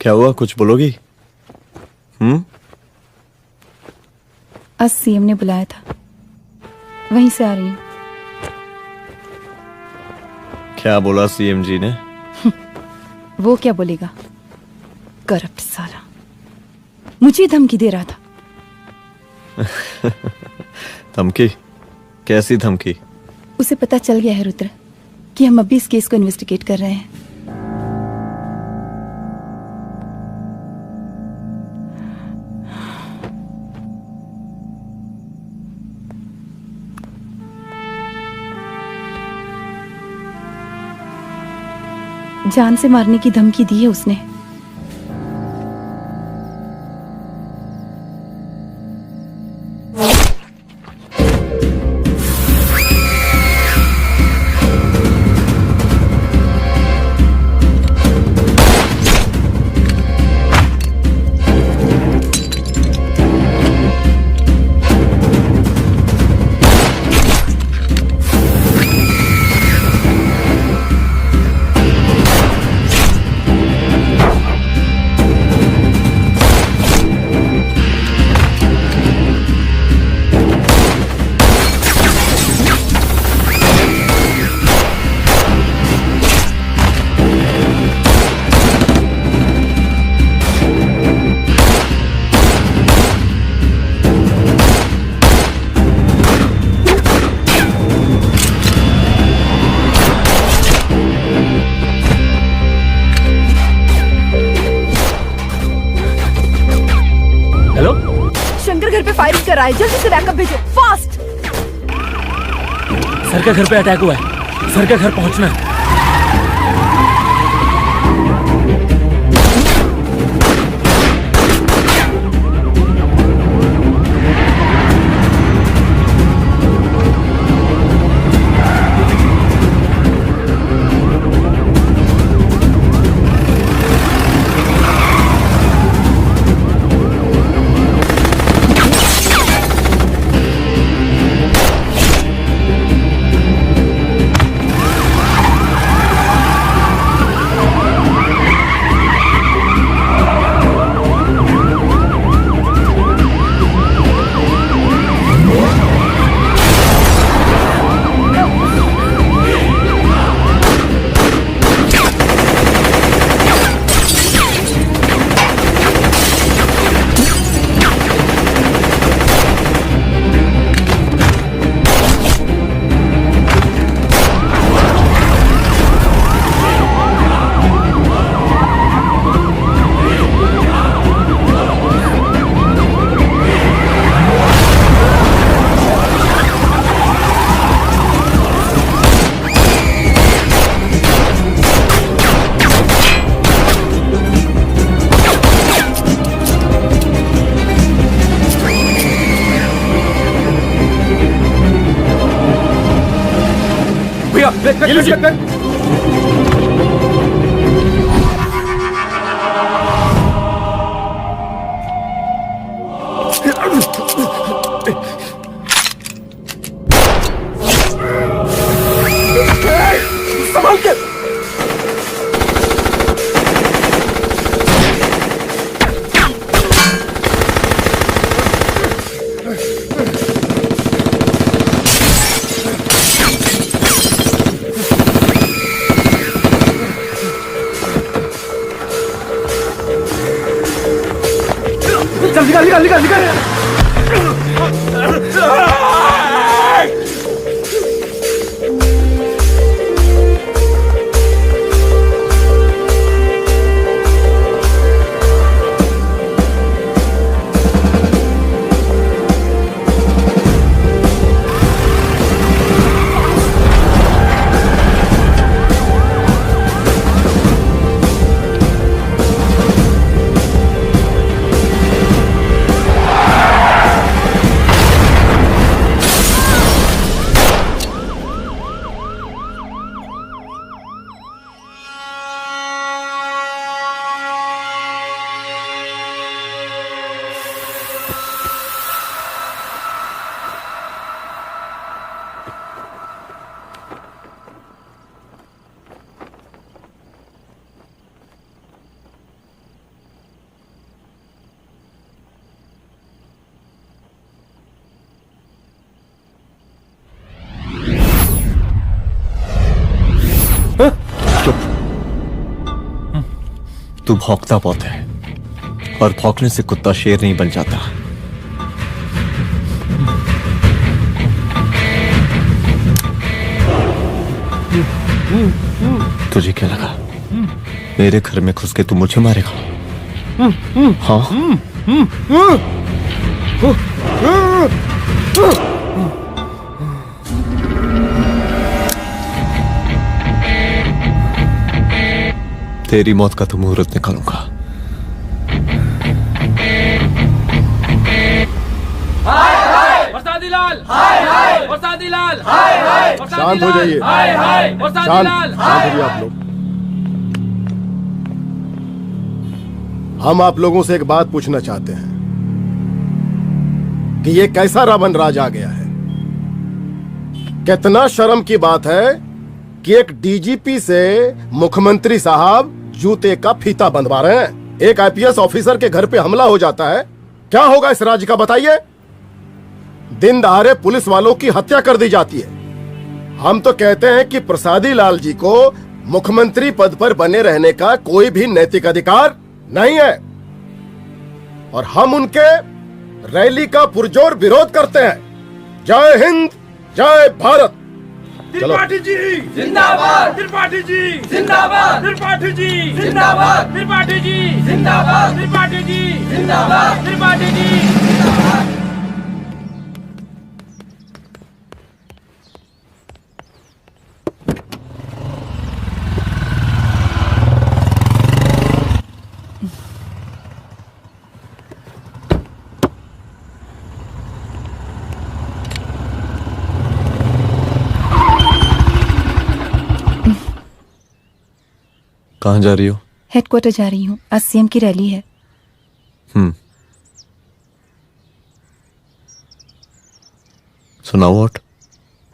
क्या हुआ, कुछ बोलोगी? आज सीएम ने बुलाया था, वहीं से आ रही हूँ। क्या बोला सीएम जी ने? वो क्या बोलेगा, करप्ट साला, मुझे धमकी दे रहा था। धमकी? कैसी धमकी? उसे पता चल गया है रुद्र कि हम अभी इस केस को इन्वेस्टिगेट कर रहे हैं। जान से मारने की धमकी दी है उसने। फायरिंग कर रहा है, जल्दी से बैकअप भेजो, फास्ट। सर के घर पे अटैक हुआ है, सर के घर पहुंचना है। संभाल के। चल निकाल निकाल निकाल निकाल। तू भौंकता बहुत है, और भौंकने से कुत्ता शेर नहीं बन जाता। तुझे क्या लगा मेरे घर में घुस के तू मुझे मारेगा? हाँ? तेरी मौत का तो मुहूर्त निकालूंगा। शांत हो जाइए, शांत हो आप लोग। हम आप लोगों से एक बात पूछना चाहते हैं कि ये कैसा रावण राज आ गया है? कितना शर्म की बात है कि एक डीजीपी से मुख्यमंत्री साहब जूते का फीता बंधवा रहे हैं। एक आईपीएस ऑफिसर के घर पे हमला हो जाता है, क्या होगा इस राज्य का बताइए? दिन दहाड़े पुलिस वालों की हत्या कर दी जाती है। हम तो कहते हैं कि प्रसादी लाल जी को मुख्यमंत्री पद पर बने रहने का कोई भी नैतिक अधिकार नहीं है, और हम उनके रैली का पुरजोर विरोध करते हैं। जय हिंद, जय भारत। त्रिपाठी जी जिंदाबाद, त्रिपाठी जी जिंदाबाद, त्रिपाठी जी जिंदाबाद, त्रिपाठी जी जिंदाबाद, त्रिपाठी जी जिंदाबाद, त्रिपाठी जी जिंदाबाद। कहाँ जा रही हो? हेडक्वार्टर जा रही हूँ, आज सीएम की रैली है। सुनाओ। व्हाट?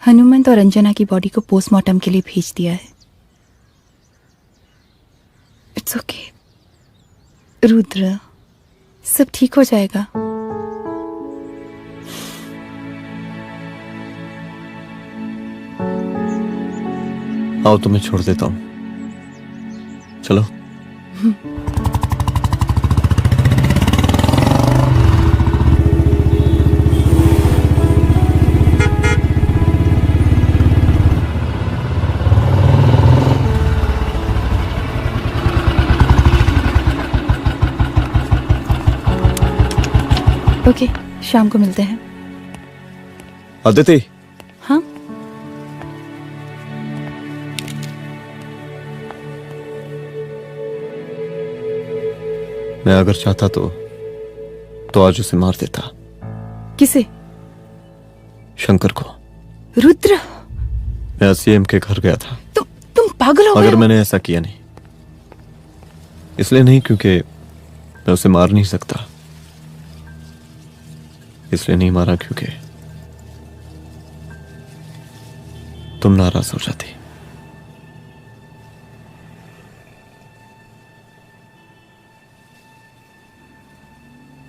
हनुमंत और अंजना की बॉडी को पोस्टमार्टम के लिए भेज दिया है। इट्स ओके रुद्र, सब ठीक हो जाएगा। आओ तुम्हें छोड़ देता हूँ, चलो। ओके, शाम को मिलते हैं। अदिति। हाँ? मैं अगर चाहता तो आज उसे मार देता। किसे? शंकर को। रुद्र, मैं सीएम के घर गया था। तुम पागल हो गए? मगर मैंने ऐसा किया नहीं, इसलिए नहीं क्योंकि मैं उसे मार नहीं सकता, इसलिए नहीं मारा क्योंकि तुम नाराज हो जाती।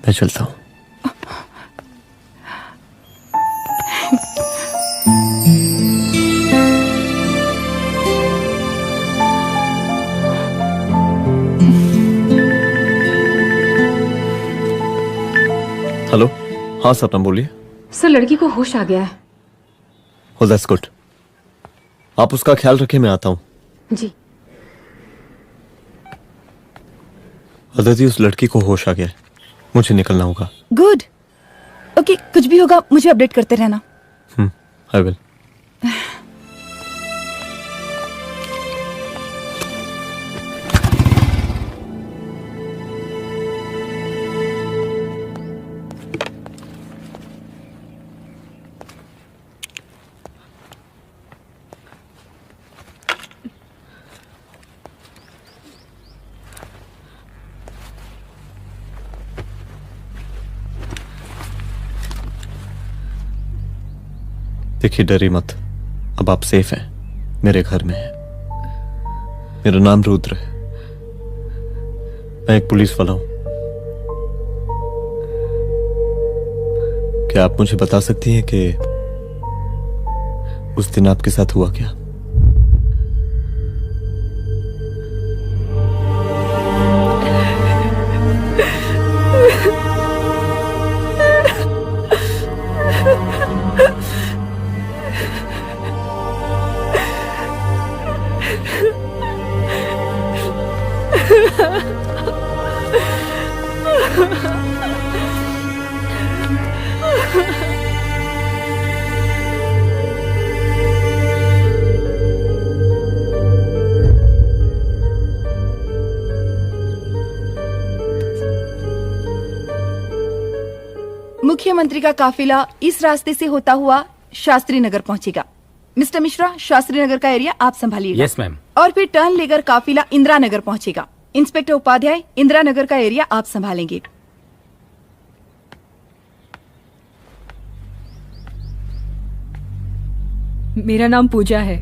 मैं चलता हूं। हेलो। हाँ सपना बोलिए। सर, लड़की को होश आ गया है। Oh, that's good. आप उसका ख्याल रखिए, मैं आता हूं। जी। अदिति, उस लड़की को होश आ गया है, मुझे निकलना होगा। गुड। ओके, कुछ भी होगा मुझे अपडेट करते रहना। I will. देखिए, डरी मत, अब आप सेफ हैं, मेरे घर में हैं। मेरा नाम रुद्र है, मैं एक पुलिस वाला हूं। क्या आप मुझे बता सकती हैं कि उस दिन आपके साथ हुआ क्या? मुख्यमंत्री का काफिला इस रास्ते से होता हुआ शास्त्री नगर पहुंचेगा। मिस्टर मिश्रा, शास्त्री नगर का एरिया आप संभालिएगा। Yes ma'am. और फिर टर्न लेकर काफिला इंदिरा नगर पहुंचेगा। इंस्पेक्टर उपाध्याय, इंदिरा नगर का एरिया आप संभालेंगे। मेरा नाम पूजा है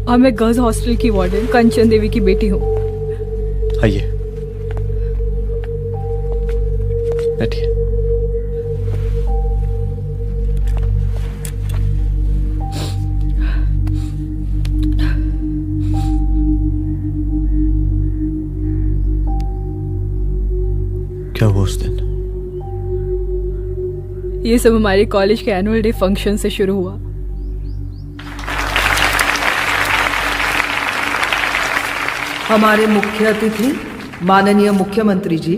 और मैं गर्ल्स हॉस्टल की वार्डन कंचन देवी की बेटी हूँ। आइए, बैठिए। क्या हुआ उस दिन? ये सब हमारे कॉलेज के एनुअल डे फंक्शन से शुरू हुआ। हमारे मुख्य अतिथि माननीय मुख्यमंत्री जी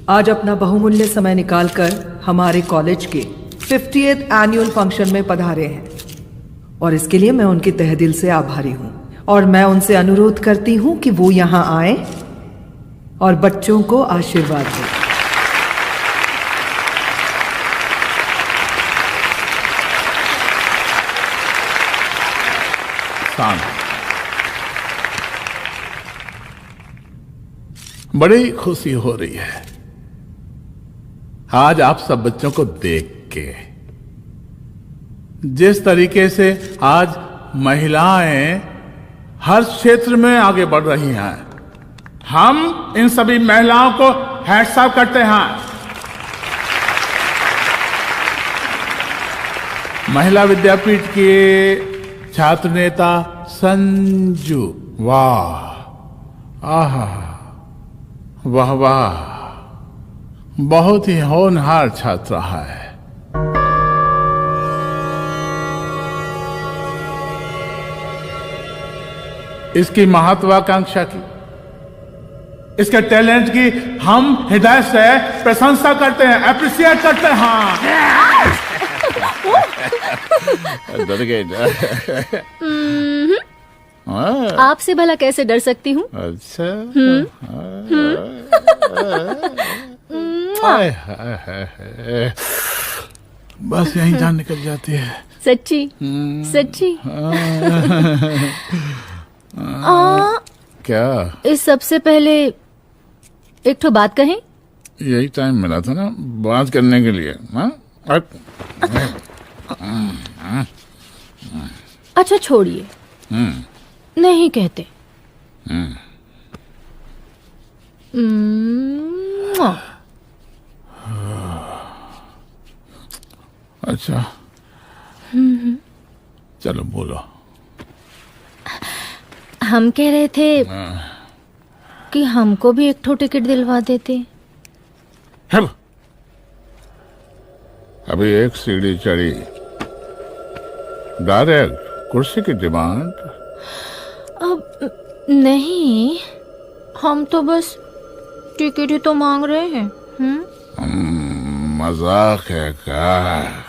आज अपना बहुमूल्य समय निकालकर हमारे कॉलेज के 50th एनुअल फंक्शन में पधारे हैं और इसके लिए मैं उनके तहे दिल से आभारी हूं और मैं उनसे अनुरोध करती हूं कि वो यहां आए और बच्चों को आशीर्वाद दें। बड़ी खुशी हो रही है आज आप सब बच्चों को देख के। जिस तरीके से आज महिलाएं हर क्षेत्र में आगे बढ़ रही हैं, हम इन सभी महिलाओं को हैट्स ऑफ करते हैं। महिला विद्यापीठ के छात्र नेता संजू, वाह, आहा, वाह वाह, बहुत ही होनहार छात्र है। इसकी महत्वाकांक्षा की, इसके टैलेंट की हम हृदय से प्रशंसा करते हैं, अप्रिशिएट करते हैं। डर गए। आपसे भला कैसे डर सकती हूँ? अच्छा। बस यहीं जान निकल जाती है। सच्ची सच्ची। क्या? इस सबसे पहले एक ठो बात कहें? यही टाइम मिला था ना बात करने के लिए। अच्छा छोड़िए, नहीं कहते। अच्छा चलो बोलो। हम कह रहे थे कि हमको भी एक ठो टिकट दिलवा देते। अभी एक सीढ़ी चढ़ी, डायरेक्ट कुर्सी की डिमांड? अब नहीं, हम तो बस टिकट ही तो मांग रहे हैं। मजाक है क्या?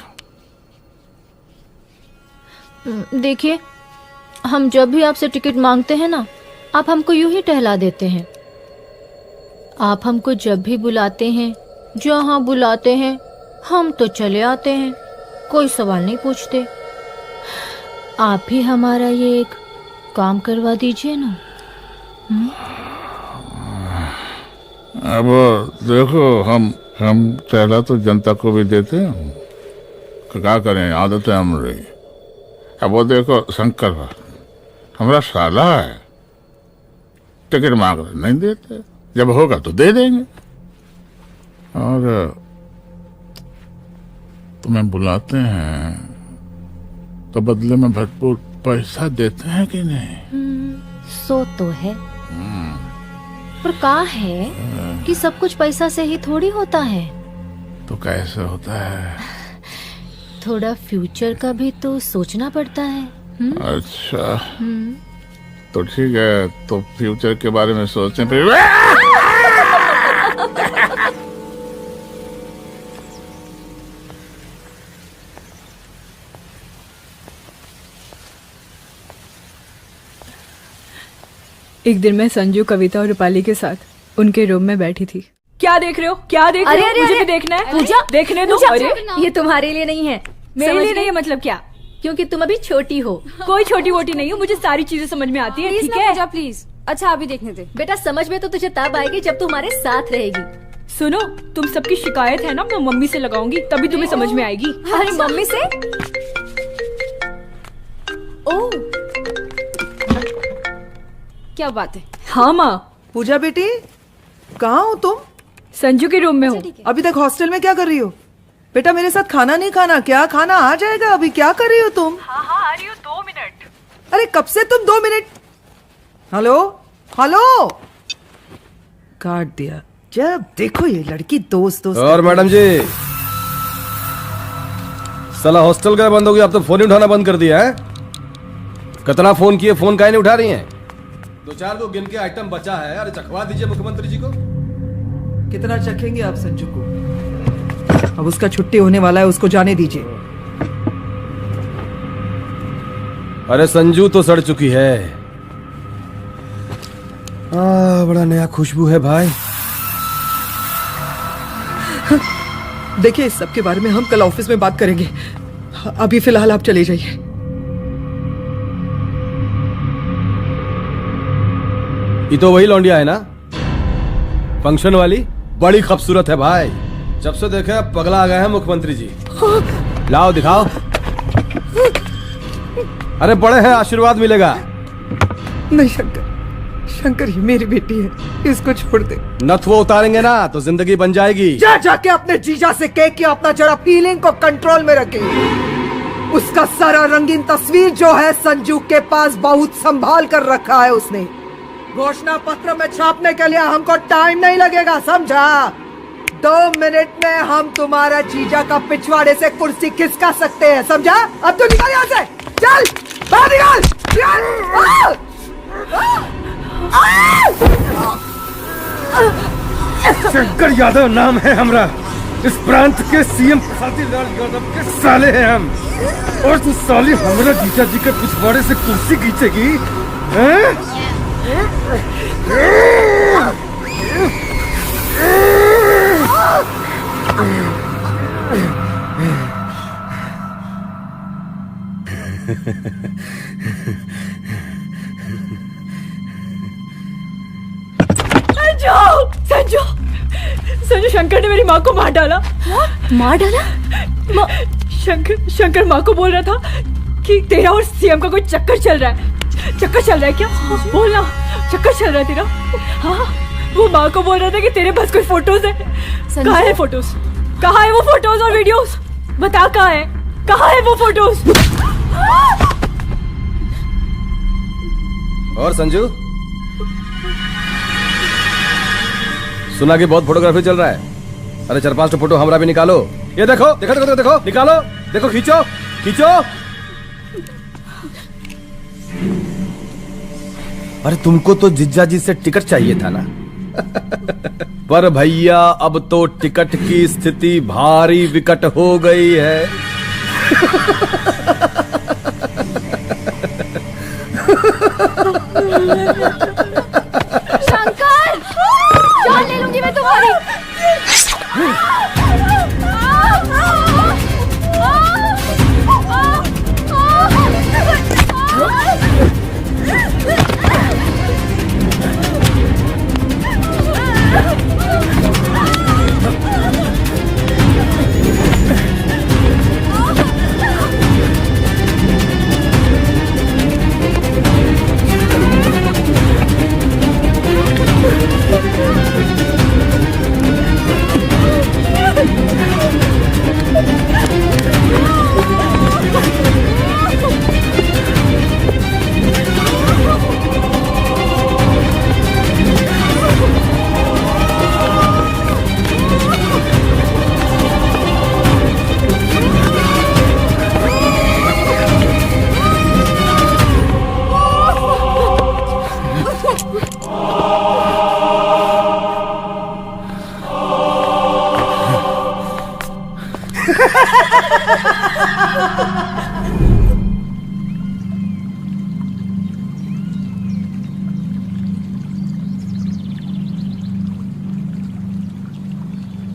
देखिए, हम जब भी आपसे टिकट मांगते हैं ना, आप हमको यूं ही टहला देते हैं। आप हमको जब भी बुलाते हैं, जहां बुलाते हैं, हम तो चले आते हैं, कोई सवाल नहीं पूछते। आप भी हमारा ये एक काम करवा दीजिए ना। अब देखो, हम टहला तो जनता को भी देते हैं, क्या करें, आदत है हमारी। अब वो देखो शंकर हमारा साला है, टिकट मांग रहे नहीं देते, जब होगा तो दे देंगे। और तुम्हें बुलाते हैं तो बदले में भरपूर पैसा देते हैं कि नहीं? सो तो है, पर का है कि सब कुछ पैसा से ही थोड़ी होता है। तो कैसे होता है? थोड़ा फ्यूचर का भी तो सोचना पड़ता है। अच्छा, तो ठीक है, तो फ्यूचर के बारे में सोचने पे एक दिन मैं संजू, कविता और रूपाली के साथ उनके रूम में बैठी थी। क्या देख रहे हो? क्या देख रहे हो? मुझे भी देखना है। पूजा, देखने दो। अरे ये तुम्हारे लिए नहीं है। मेरे लिए नहीं है मतलब क्या? क्योंकि तुम अभी छोटी हो। कोई छोटी वोटी नहीं हूँ, मुझे सारी चीजें समझ में आती है। ठीक है पूजा प्लीज। अच्छा अभी देखने दे। बेटा समझ में तो तुझे तब आएगी जब तू हमारे साथ रहेगी। सुनो, तुम सबकी शिकायत है ना, मैं मम्मी से लगाऊंगी, तभी तुम्हें समझ में आएगी। अरे मम्मी से? ओह क्या बात है। हाँ माँ। पूजा बेटी, कहाँ हो तुम? संजू के रूम में हूँ। अभी तक हॉस्टल में क्या कर रही हो? बेटा मेरे साथ खाना नहीं खाना क्या? खाना आ जाएगा, अभी क्या कर रही हो तुम? हाँ आ रही हूँ, 2 मिनट। अरे कब से तुम 2 मिनट? हेलो हेलो, काट दिया। जब देखो ये लड़की दोस्त दोस्त। और मैडम जी, साला हॉस्टल का बंद हो गया, अब तो फोन ही उठाना बंद कर दिया है। कितना फोन किए, फोन काहे नहीं उठा रही हैं? 2-4 को गिन के आइटम बचा है, अरे चखवा दीजिए मुख्यमंत्री जी को। कितना चखेंगे आप संजू को? अब उसका छुट्टी होने वाला है, उसको जाने दीजिए। अरे संजू तो सड़ चुकी है। बड़ा नया खुशबू है भाई। देखिए इस सब के बारे में हम कल ऑफिस में बात करेंगे, अभी फिलहाल आप चले जाइए। ये तो वही लौंडिया है ना, फंक्शन वाली? बड़ी खूबसूरत है भाई, जब से देखे पगला आ गए हैं मुख्यमंत्री जी। लाओ दिखाओ। अरे बड़े हैं, आशीर्वाद मिलेगा। नहीं शंकर, शंकर ये मेरी बेटी है, इसको छोड़ दे। नथ वो उतारेंगे ना तो जिंदगी बन जाएगी। जा जाके अपने जीजा से कह के अपना जरा फीलिंग को कंट्रोल में रखे। उसका सारा रंगीन तस्वीर जो है संजू के पास बहुत संभाल कर रखा है उसने। घोषणा पत्र में छापने के लिए हमको टाइम नहीं लगेगा, समझा? 2 मिनट में हम तुम्हारा जीजा का पिछवाड़े से कुर्सी खिसका सकते हैं, समझा? अब तो निकल यहाँ से, चल बाहर निकल। शंकर यादव नाम है हमरा, इस प्रांत के सीएम शांतिलाल यादव के साले हैं हम। और तू साली हमरा जीजा जी के पिछवाड़े से कुर्सी खींचेगी, हैं? संजू, संजू शंकर ने मेरी माँ को मार डाला। मार डाला? शंकर माँ को बोल रहा था कि तेरा और सीएम का कोई चक्कर चल रहा है। चक्कर चल रहा है क्या? बोलना, चक्कर चल रहा है तेरा? हाँ, वो माँ को बोल रहा था कि तेरे पास कोई फोटोज है। कहाँ है फोटोज? कहाँ है वो फोटोज और वीडियोस? बता कहाँ है? कहाँ है वो फोटोज? और संजू, सुना कि बहुत फोटोग्राफी चल रहा है। अरे 4-5 फोटो हमरा भी निकालो। ये देखो देखो देखो देखो, निकालो, देखो, खींचो खींचो। अरे तुमको तो जिज्जा जी से टिकट चाहिए था ना। पर भैया अब तो टिकट की स्थिति भारी विकट हो गई है। शंकर, जान ले लूंगी मैं तुम्हारी।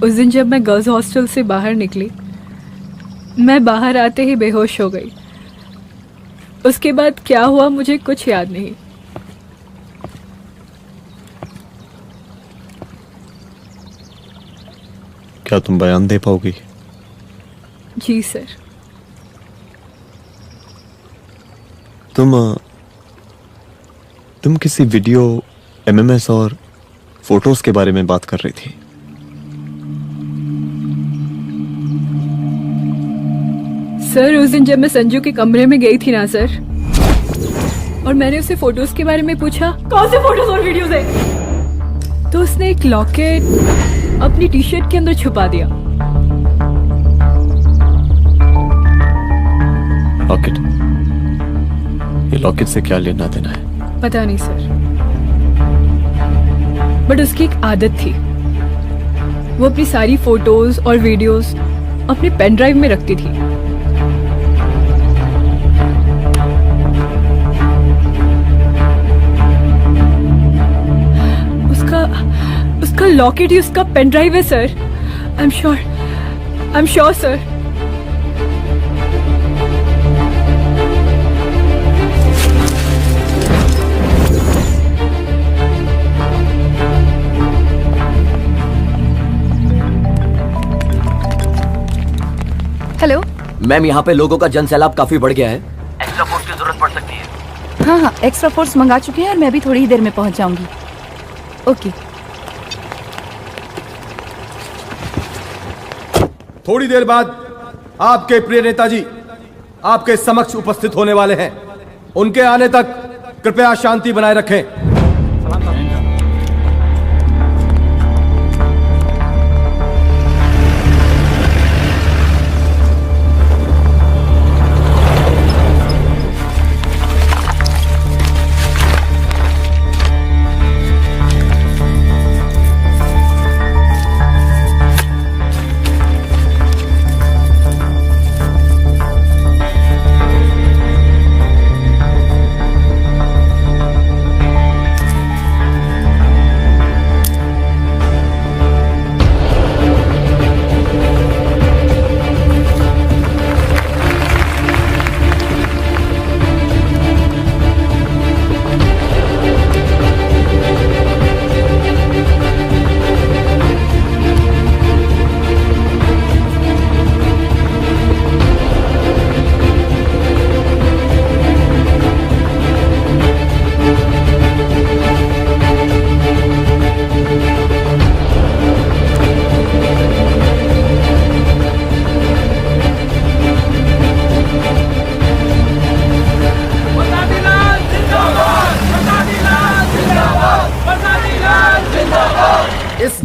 उस दिन जब मैं गर्ल्स हॉस्टल से बाहर निकली, मैं बाहर आते ही बेहोश हो गई। उसके बाद क्या हुआ मुझे कुछ याद नहीं। क्या तुम बयान दे पाओगी? जी सर। तुम किसी वीडियो, एमएमएस और फोटोज के बारे में बात कर रही थी। सर उस दिन जब मैं संजू के कमरे में गई थी ना सर, और मैंने उसे फोटोज के बारे में पूछा कौन से फोटोज और वीडियोस है, तो उसने एक लॉकेट अपनी टी शर्ट के अंदर छुपा दिया। लॉकेट? ये लॉकेट से क्या लेना देना है? पता नहीं सर, बट उसकी एक आदत थी, वो अपनी सारी फोटोज और वीडियोस अपने पेन ड्राइव में रखती थी। उसका लॉकेट ही उसका पेन ड्राइव है sir. I am sure sir. Hello ma'am, यहाँ पे लोगों का जन सैलाब काफी बढ़ गया है। एक्स्ट्रा फोर्स की जरूरत पड़ सकती है। हाँ, एक्स्ट्रा फोर्स मंगा चुके हैं और मैं भी थोड़ी ही देर में पहुंच जाऊंगी। ओके। थोड़ी देर बाद आपके प्रिय नेताजी आपके समक्ष उपस्थित होने वाले हैं। उनके आने तक कृपया शांति बनाए रखें।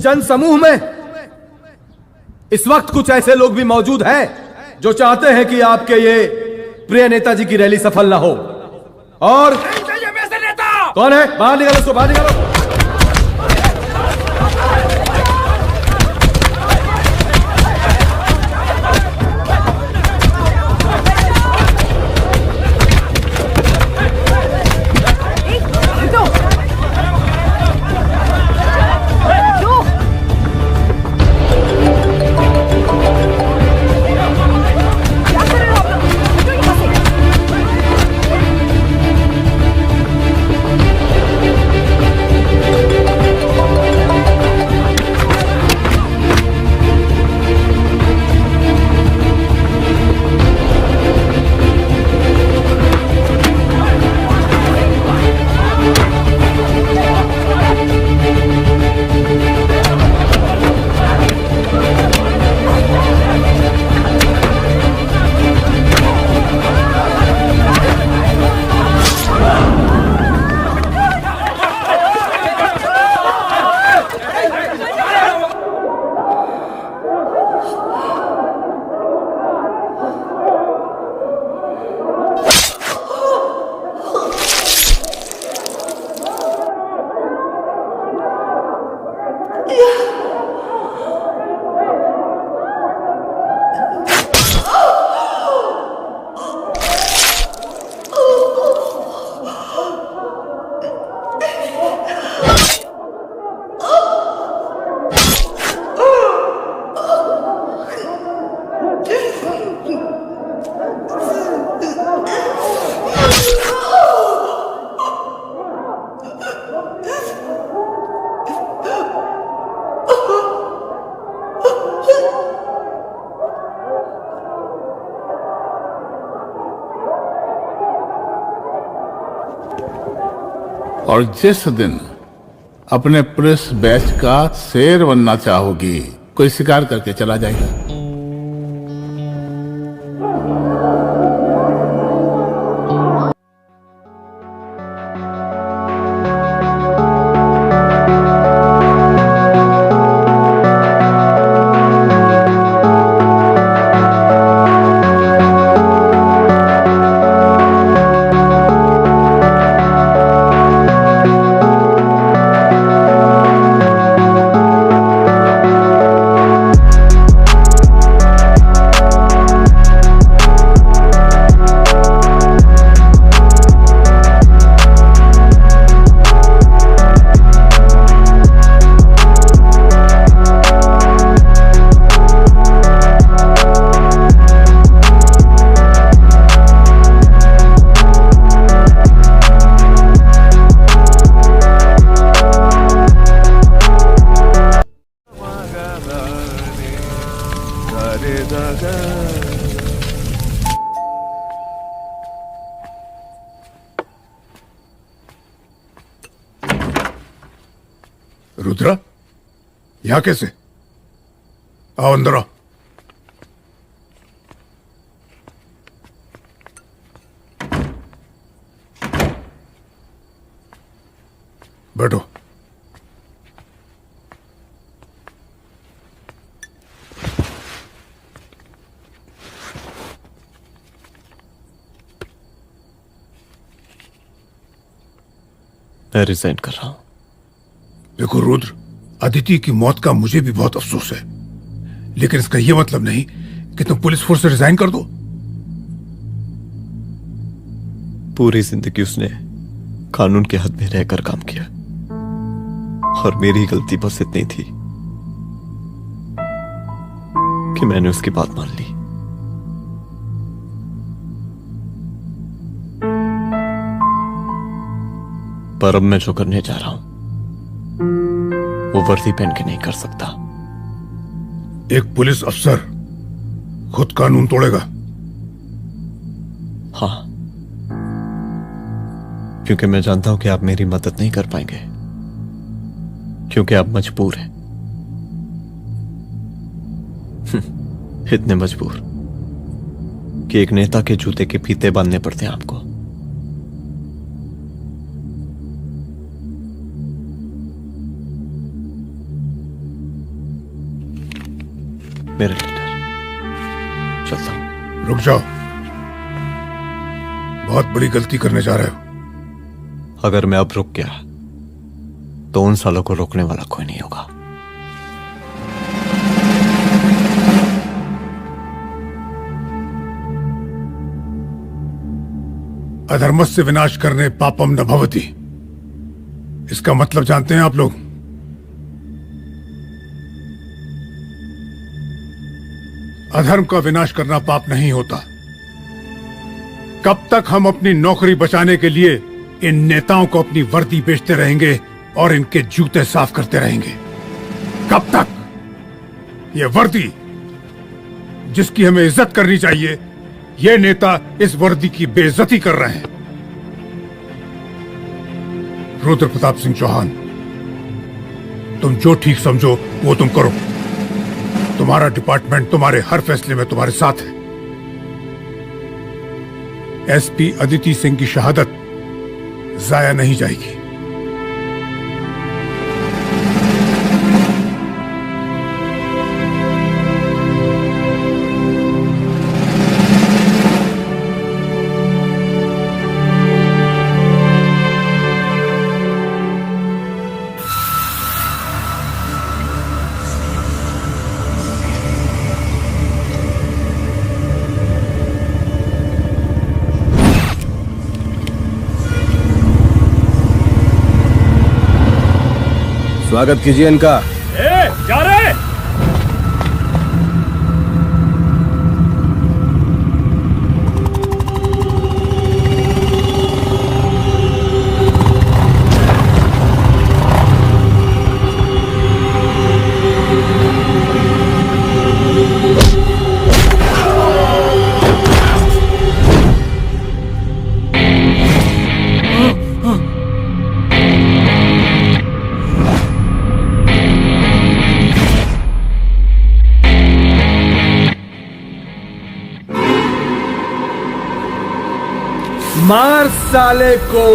जन समूह में इस वक्त कुछ ऐसे लोग भी मौजूद हैं जो चाहते हैं कि आपके ये प्रिय नेताजी की रैली सफल ना हो। और कौन है? बाहर निकालो उसको, बाहर निकालो। और जिस दिन अपने पुलिस बैच का शेर बनना चाहोगी, कोई शिकार करके चला जाएगा। रुद्रा, यहां कैसे? आओ अंदर आओ। बैठो। मैं रिजाइन कर रहा हूं। देखो रुद्र, अदिति की मौत का मुझे भी बहुत अफसोस है, लेकिन इसका यह मतलब नहीं कि तुम पुलिस फोर्स से रिजाइन कर दो। पूरी जिंदगी उसने कानून के हद में रहकर काम किया और मेरी गलती बस इतनी थी कि मैंने उसकी बात मान ली। पर अब मैं जो करने जा रहा हूं वो वर्दी पहन के नहीं कर सकता। एक पुलिस अफसर खुद कानून तोड़ेगा? हाँ, क्योंकि मैं जानता हूं कि आप मेरी मदद नहीं कर पाएंगे, क्योंकि आप मजबूर हैं। इतने मजबूर कि एक नेता के जूते के फीते बांधने पड़ते हैं आपको। मेरे लीडर, चलता हूं। रुक जाओ, बहुत बड़ी गलती करने जा रहे हो। अगर मैं अब रुक गया तो उन सालों को रोकने वाला कोई नहीं होगा। अधर्मस्य विनाश करने पापम न भवति, इसका मतलब जानते हैं आप लोग? अधर्म का विनाश करना पाप नहीं होता। कब तक हम अपनी नौकरी बचाने के लिए इन नेताओं को अपनी वर्दी बेचते रहेंगे और इनके जूते साफ करते रहेंगे? कब तक? ये वर्दी जिसकी हमें इज्जत करनी चाहिए, ये नेता इस वर्दी की बेइज्जती कर रहे हैं। रुद्र प्रताप सिंह चौहान, तुम जो ठीक समझो वो तुम करो। तुम्हारा डिपार्टमेंट तुम्हारे हर फैसले में तुम्हारे साथ है। एसपी अदिति सिंह की शहादत जाया नहीं जाएगी। स्वागत कीजिए इनका। जा रहे। मार साले को।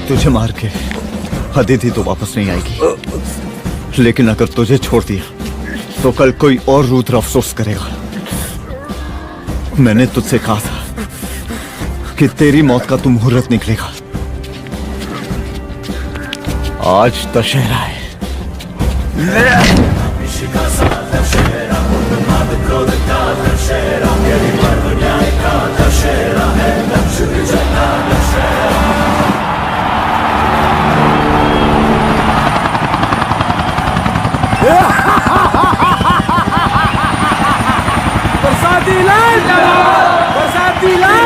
तुझे मार के अदिति तो वापस नहीं आएगी, लेकिन अगर तुझे छोड़ दिया तो कल कोई और रुद्र अफसोस करेगा। मैंने तुझसे कहा था कि तेरी मौत का तू मुहूर्त निकलेगा। आज दशहरा है। बरसाती लाल बरसाती लाल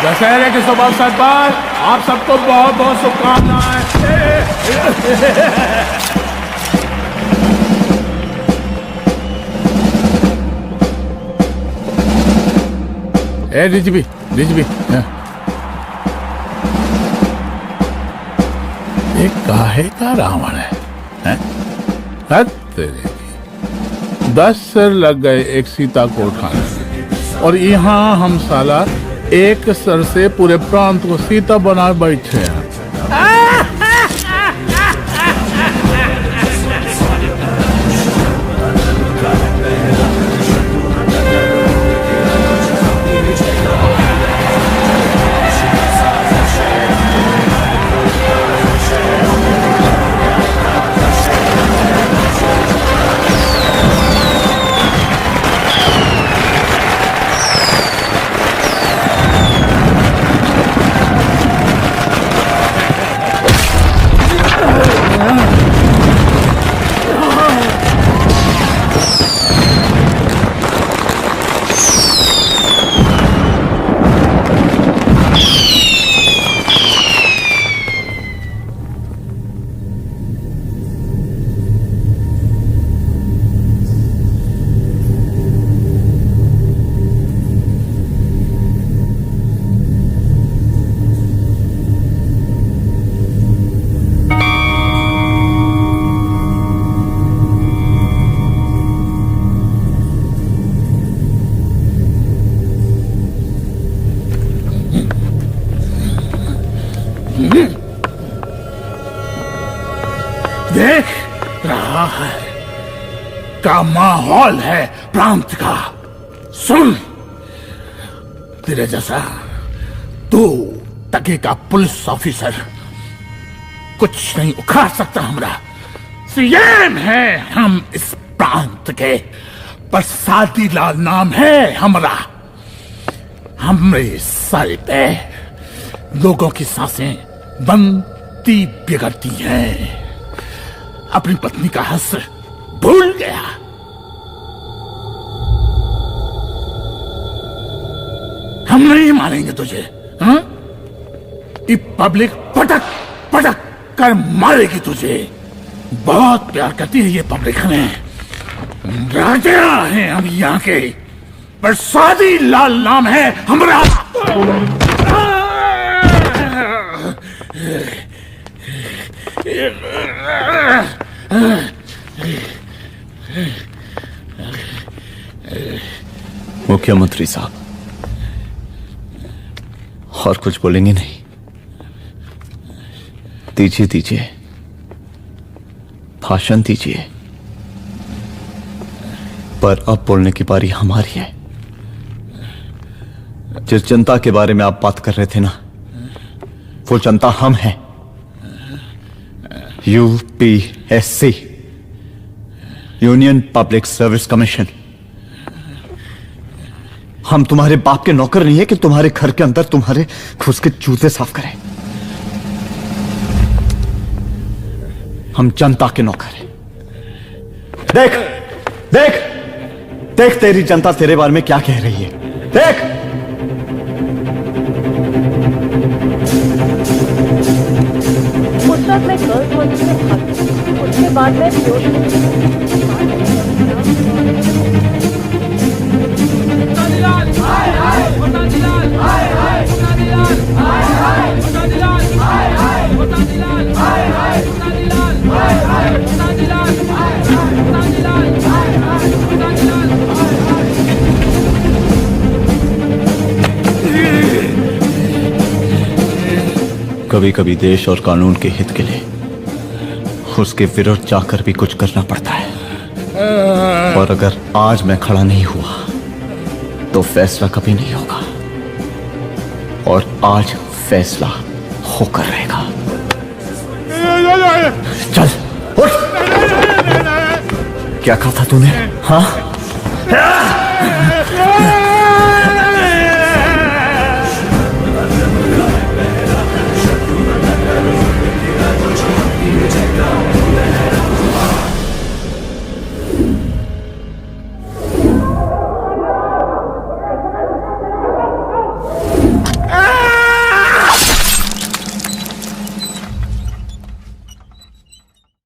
दशहरे के शुभ अवसर पर आप सबको बहुत बहुत शुभकामनाएं। ए रिजवी एक काहे का रावण है? तेरे 10 सिर लग गए एक सीता को उठाने, और यहाँ हम साला एक सर से पूरे प्रांत को सीता बना बैठे हैं। देख रहा है का माहौल है प्रांत का। सुन, तेरे जैसा तू टके का पुलिस ऑफिसर कुछ नहीं उखाड़ सकता। हमारा सीएम है हम इस प्रांत के, बरसाती लाल नाम है हमारा। हमरे सर पे लोगों की सांसें बनती बिगड़ती हैं। अपनी पत्नी का हश्र भूल गया। हम नहीं मारेंगे तुझे, हाँ? ये पब्लिक पटक पटक कर मारेगी तुझे। बहुत प्यार करती है ये पब्लिक हमें। राजा हैं हम यहाँ के, प्रसादी लाल नाम है हमारा। मुख्यमंत्री साहब, और कुछ बोलेंगे नहीं? दीजिए दीजिए, भाषण दीजिए, पर अब बोलने की बारी हमारी है। जिस जनता के बारे में आप बात कर रहे थे ना, वो जनता हम हैं। UPSC, union public service commission. हम तुम्हारे बाप के नौकर नहीं है कि तुम्हारे घर के अंदर तुम्हारे घुस के जूते साफ करें। हम जनता के नौकर हैं। देख देख देख, तेरी जनता तेरे बारे में क्या कह रही है। देख, उस वक्त मैं गर्ल्स हॉस्टल में भागी, उसके बाद मैं कभी कभी देश और कानून के हित के लिए उसके विरुद्ध जाकर भी कुछ करना पड़ता है। और अगर आज मैं खड़ा नहीं हुआ तो फैसला कभी नहीं होगा, और आज फैसला होकर रहेगा। चल उठ। क्या कहा था तूने? हाँ,